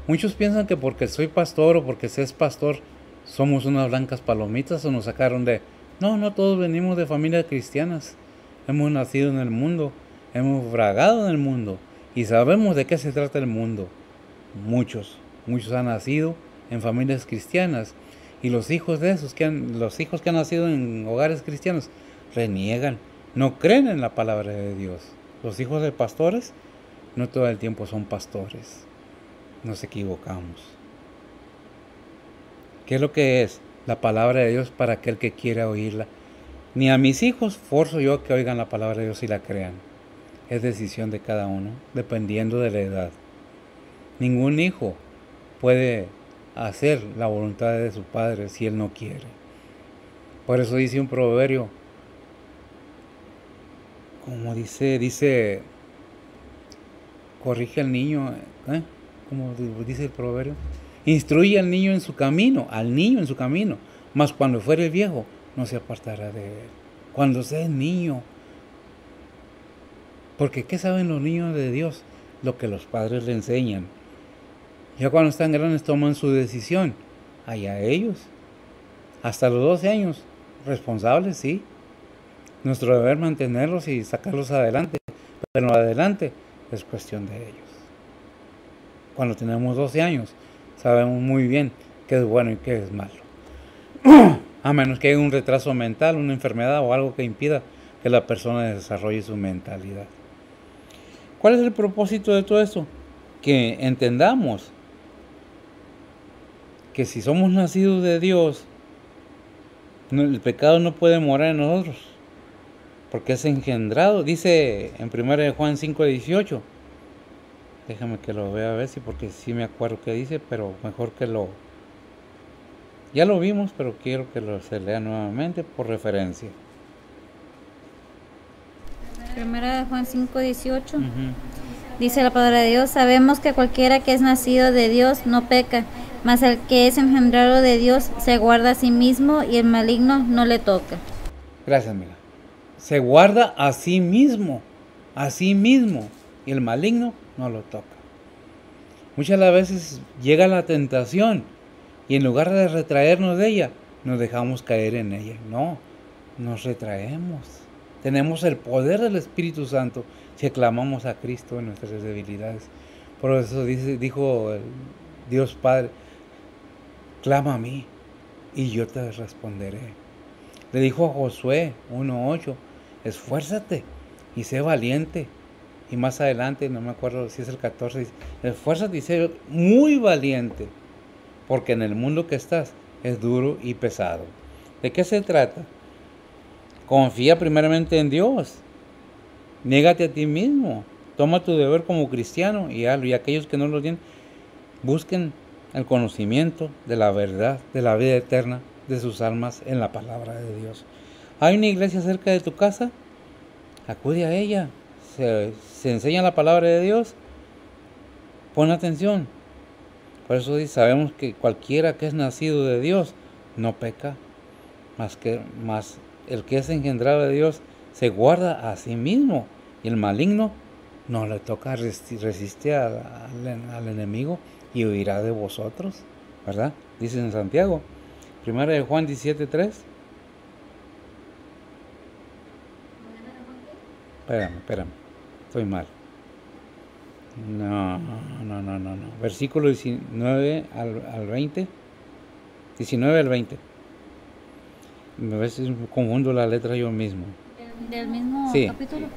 Muchos piensan que porque soy pastor o porque se es pastor, somos unas blancas palomitas o nos sacaron de... No, todos venimos de familias cristianas. Hemos nacido en el mundo, hemos bragado en el mundo y sabemos de qué se trata el mundo. Muchos han nacido en familias cristianas y los hijos que han nacido en hogares cristianos reniegan, no creen en la palabra de Dios. Los hijos de pastores no todo el tiempo son pastores. Nos equivocamos. ¿Qué es lo que es? La palabra de Dios para aquel que quiera oírla. Ni a mis hijos forzo yo a que oigan la palabra de Dios y la crean. Es decisión de cada uno, dependiendo de la edad. Ningún hijo puede hacer la voluntad de su padre si él no quiere. Por eso dice un proverbio, como dice, corrige al niño, como dice el proverbio, instruye al niño en su camino, mas cuando fuere viejo no se apartará de él. Cuando sea niño, porque ¿qué saben los niños de Dios? Lo que los padres le enseñan. Ya cuando están grandes toman su decisión, allá ellos. Hasta los 12 años, responsables, sí. Nuestro deber mantenerlos y sacarlos adelante, pero adelante es cuestión de ellos. Cuando tenemos 12 años, sabemos muy bien qué es bueno y qué es malo. A menos que haya un retraso mental, una enfermedad o algo que impida que la persona desarrolle su mentalidad. ¿Cuál es el propósito de todo esto? Que entendamos que si somos nacidos de Dios, el pecado no puede morar en nosotros, porque es engendrado. Dice en 1 Juan 5:18. Déjame que lo vea a ver si, porque sí me acuerdo que dice, pero mejor que ya lo vimos, pero quiero que se lea nuevamente por referencia.
1 Juan 5:18. Dice la palabra de Dios, sabemos que cualquiera que es nacido de Dios no peca, mas el que es engendrado de Dios se guarda a sí mismo y el maligno no le toca.
Gracias, amiga. Se guarda a sí mismo, y el maligno no lo toca. Muchas de las veces llega la tentación y en lugar de retraernos de ella, nos dejamos caer en ella. No, nos retraemos. Tenemos el poder del Espíritu Santo si clamamos a Cristo en nuestras debilidades. Por eso dijo Dios Padre, clama a mí y yo te responderé. Le dijo a Josué 1:8, esfuérzate y sé valiente. Y más adelante, no me acuerdo si es el 14, dice, esfuérzate y sé muy valiente, porque en el mundo que estás es duro y pesado. ¿De qué se trata? Confía primeramente en Dios. Niégate a ti mismo. Toma tu deber como cristiano y hazlo. Y aquellos que no lo tienen, busquen el conocimiento de la verdad, de la vida eterna de sus almas en la palabra de Dios. ¿Hay una iglesia cerca de tu casa? Acude a ella. Se enseña la palabra de Dios. Pon atención. Por eso sabemos que cualquiera que es nacido de Dios no peca, más el que es engendrado de Dios se guarda a sí mismo y el maligno no le toca. Resiste al enemigo y huirá de vosotros, ¿verdad? Dice en Santiago, 1 Juan 17:3. Espérame, estoy mal. No. Versículo 19 al 20. 19 al 20. A veces confundo la letra yo mismo.
Del mismo
Sí.
capítulo.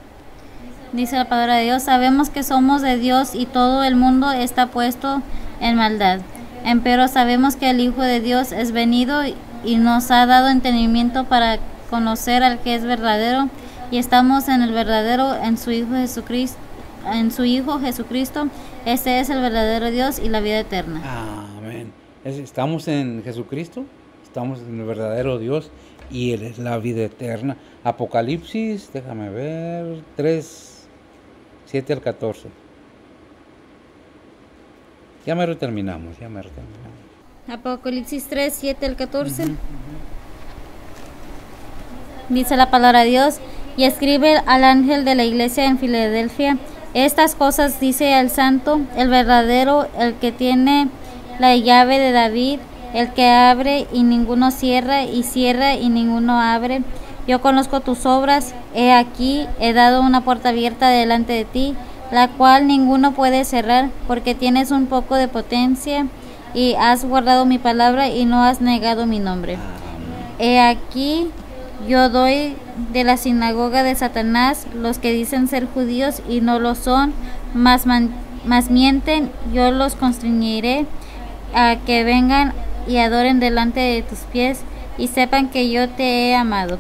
Dice la palabra de Dios, sabemos que somos de Dios y todo el mundo está puesto en maldad. Empero sabemos que el Hijo de Dios es venido y nos ha dado entendimiento para conocer al que es verdadero, y estamos en el verdadero, en su Hijo Jesucristo. En su Hijo Jesucristo, este es el verdadero Dios y la vida eterna.
Amén. Estamos en Jesucristo, estamos en el verdadero Dios y Él es la vida eterna. Apocalipsis, déjame ver, 3, 7 al 14. Ya me terminamos.
Apocalipsis 3, 7 al 14. Dice la palabra de Dios, y escribe al ángel de la iglesia en Filadelfia, estas cosas dice el santo, el verdadero, el que tiene la llave de David, el que abre y ninguno cierra, y cierra y ninguno abre. Yo conozco tus obras, he aquí, he dado una puerta abierta delante de ti, la cual ninguno puede cerrar, porque tienes un poco de potencia, y has guardado mi palabra y no has negado mi nombre. He aquí, yo doy de la sinagoga de Satanás los que dicen ser judíos y no lo son, mas mienten. Yo los constreñiré a que vengan y adoren delante de tus pies y sepan que yo te he amado.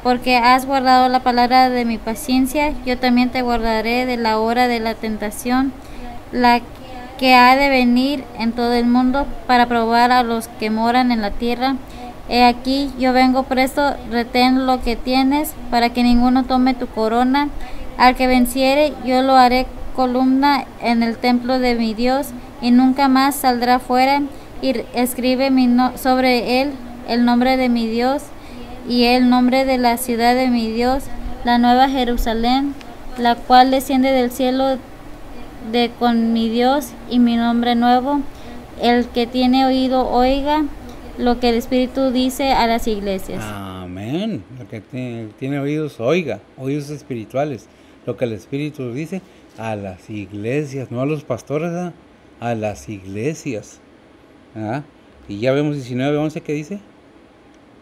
Porque has guardado la palabra de mi paciencia, yo también te guardaré de la hora de la tentación, la que ha de venir en todo el mundo para probar a los que moran en la tierra. He aquí, yo vengo presto, retén lo que tienes, para que ninguno tome tu corona. Al que venciere, yo lo haré columna en el templo de mi Dios, y nunca más saldrá fuera. Y escribe sobre él el nombre de mi Dios, y el nombre de la ciudad de mi Dios, la nueva Jerusalén, la cual desciende del cielo de con mi Dios, y mi nombre nuevo. El que tiene oído, oiga lo que el Espíritu dice a las iglesias.
Amén. Lo que tiene oídos, oiga, oídos espirituales. Lo que el Espíritu dice a las iglesias, no a los pastores, ¿verdad? A las iglesias. ¿Ah? Y ya vemos 19:11, ¿qué dice?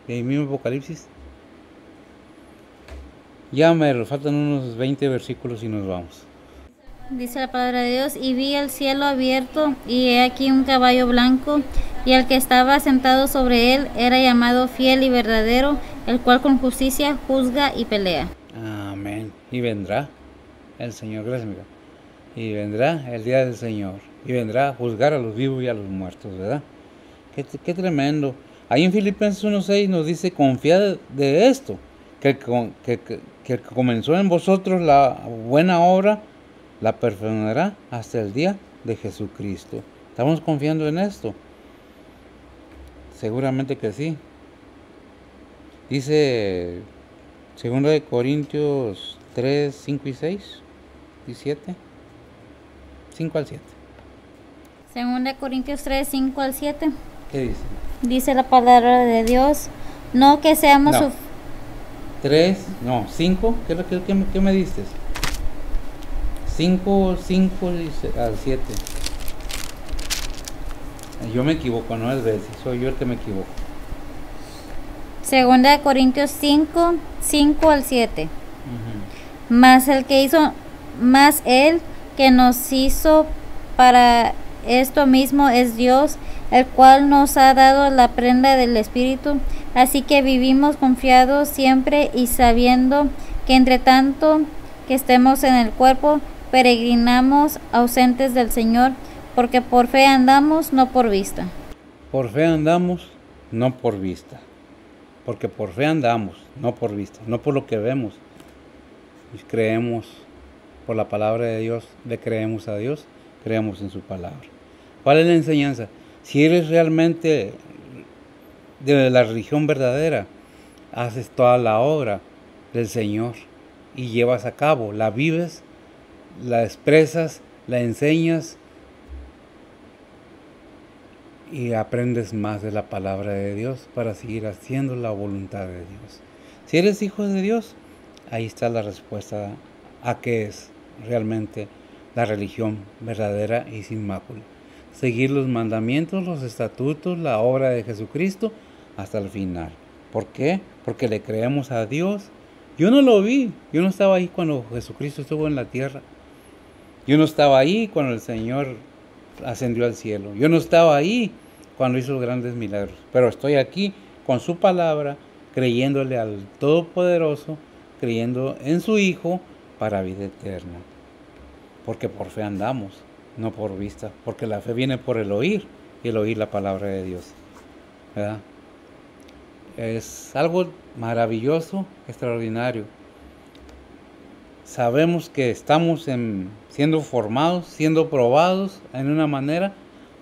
El mismo Apocalipsis. Ya me faltan unos 20 versículos y nos vamos.
Dice la palabra de Dios, y vi el cielo abierto, y he aquí un caballo blanco, y el que estaba sentado sobre él era llamado Fiel y Verdadero, el cual con justicia juzga y pelea.
Amén. Y vendrá el Señor, gracias, amiga. Y vendrá el día del Señor. Y vendrá a juzgar a los vivos y a los muertos, ¿verdad? Qué tremendo. Ahí en Filipenses 1:6 nos dice, confiad de esto, que el que comenzó en vosotros la buena obra, la perfeccionará hasta el día de Jesucristo. ¿Estamos confiando en esto? Seguramente que sí. Dice 2 Corintios 3, 5 y 6 y 7. 5 al 7.
2 Corintios 3, 5 al 7.
¿Qué dice?
Dice la palabra de Dios, no que seamos...
No. 5. ¿Qué me diste? 5 al 7. Yo me equivoco, no es veces, soy yo el que me equivoco.
2 Corintios 5, 5 al 7. Mas el que nos hizo para esto mismo es Dios, el cual nos ha dado la prenda del Espíritu. Así que vivimos confiados siempre y sabiendo que entre tanto que estemos en el cuerpo, peregrinamos ausentes del Señor, porque por fe andamos, no por vista.
Por fe andamos, no por vista. Porque por fe andamos, no por vista, no por lo que vemos. Creemos por la palabra de Dios, le creemos a Dios, creemos en su palabra. ¿Cuál es la enseñanza? Si eres realmente de la religión verdadera, haces toda la obra del Señor y llevas a cabo, la vives, la expresas, la enseñas y aprendes más de la palabra de Dios para seguir haciendo la voluntad de Dios. Si eres hijo de Dios, ahí está la respuesta a qué es realmente la religión verdadera y sin mácula. Seguir los mandamientos, los estatutos, la obra de Jesucristo hasta el final. ¿Por qué? Porque le creemos a Dios. Yo no lo vi, yo no estaba ahí cuando Jesucristo estuvo en la tierra. Yo no estaba ahí cuando el Señor ascendió al cielo. Yo no estaba ahí cuando hizo grandes milagros. Pero estoy aquí con su palabra, creyéndole al Todopoderoso, creyendo en su Hijo para vida eterna. Porque por fe andamos, no por vista. Porque la fe viene por el oír y el oír la palabra de Dios. ¿Verdad? Es algo maravilloso, extraordinario. Sabemos que estamos siendo formados, siendo probados en una manera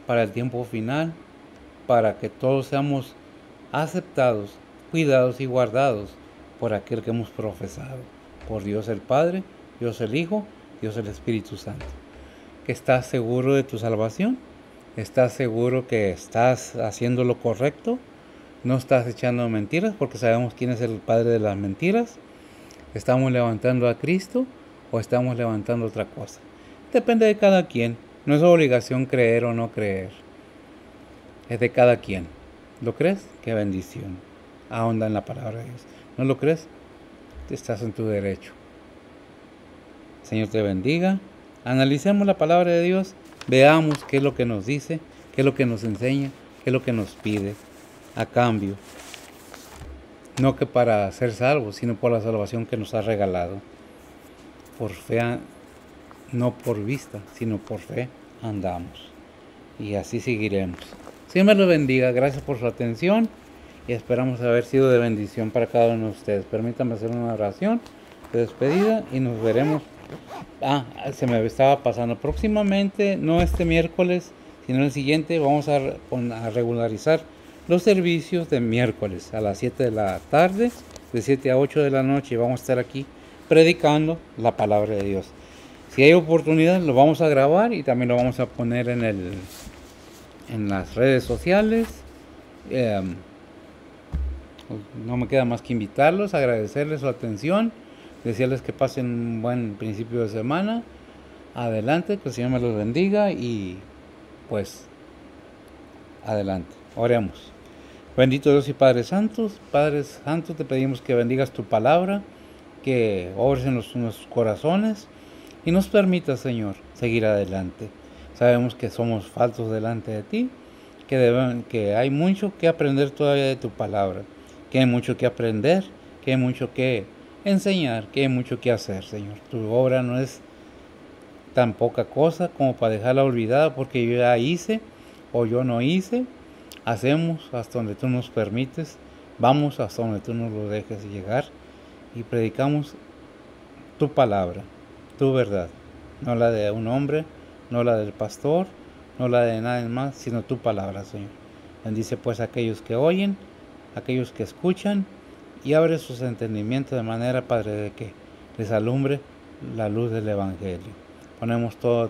para el tiempo final, para que todos seamos aceptados, cuidados y guardados por aquel que hemos profesado, por Dios el Padre, Dios el Hijo, Dios el Espíritu Santo. ¿Que estás seguro de tu salvación? ¿Estás seguro que estás haciendo lo correcto? ¿No estás echando mentiras? Porque sabemos quién es el padre de las mentiras. ¿Estamos levantando a Cristo o estamos levantando otra cosa? Depende de cada quien. No es obligación creer o no creer. Es de cada quien. ¿Lo crees? ¡Qué bendición! Ahonda en la palabra de Dios. ¿No lo crees? Estás en tu derecho. Señor te bendiga. Analicemos la palabra de Dios. Veamos qué es lo que nos dice, qué es lo que nos enseña, qué es lo que nos pide a cambio. No que para ser salvos, sino por la salvación que nos ha regalado. Por fe, no por vista, sino por fe andamos. Y así seguiremos. Señor me lo bendiga. Gracias por su atención. Y esperamos haber sido de bendición para cada uno de ustedes. Permítanme hacer una oración de despedida y nos veremos. Se me estaba pasando. Próximamente, no este miércoles, sino el siguiente, vamos a regularizar los servicios de miércoles a las 7 de la tarde, de 7 a 8 de la noche. Vamos a estar aquí predicando la palabra de Dios. Si hay oportunidad, lo vamos a grabar y también lo vamos a poner en las redes sociales. No me queda más que invitarlos, agradecerles su atención, decirles que pasen un buen principio de semana. Adelante, que el Señor me los bendiga y pues adelante, oremos. Bendito Dios y Padre Santos, te pedimos que bendigas tu palabra, que obres en nuestros corazones y nos permitas, Señor, seguir adelante. Sabemos que somos faltos delante de ti, que hay mucho que aprender todavía de tu palabra, que hay mucho que aprender, que hay mucho que enseñar, que hay mucho que hacer, Señor. Tu obra no es tan poca cosa como para dejarla olvidada porque yo ya hice o yo no hice. Hacemos hasta donde tú nos permites, vamos hasta donde tú nos lo dejes llegar y predicamos tu palabra, tu verdad, no la de un hombre, no la del pastor, no la de nadie más, sino tu palabra, Señor. Bendice pues a aquellos que oyen, a aquellos que escuchan y abre sus entendimientos de manera, Padre, de que les alumbre la luz del Evangelio. Ponemos todo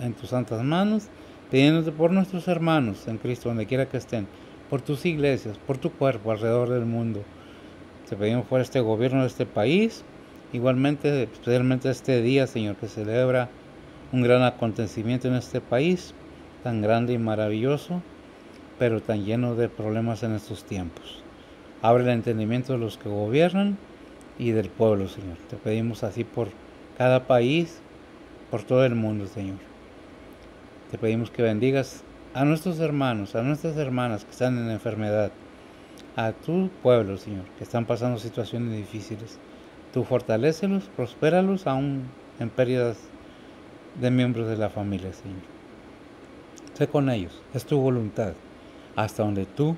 en tus santas manos, pidiéndote por nuestros hermanos en Cristo, donde quiera que estén, por tus iglesias, por tu cuerpo alrededor del mundo. Te pedimos por este gobierno de este país, igualmente, especialmente este día, Señor, que celebra un gran acontecimiento en este país, tan grande y maravilloso, pero tan lleno de problemas en estos tiempos. Abre el entendimiento de los que gobiernan y del pueblo, Señor. Te pedimos así por cada país, por todo el mundo, Señor. Te pedimos que bendigas a nuestros hermanos, a nuestras hermanas que están en enfermedad, a tu pueblo, Señor, que están pasando situaciones difíciles. Tú fortalécelos, prospéralos aún en pérdidas de miembros de la familia, Señor. Sé con ellos, es tu voluntad. Hasta donde tú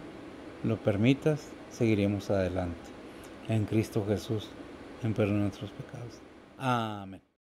lo permitas, seguiremos adelante. En Cristo Jesús, en perdón de nuestros pecados. Amén.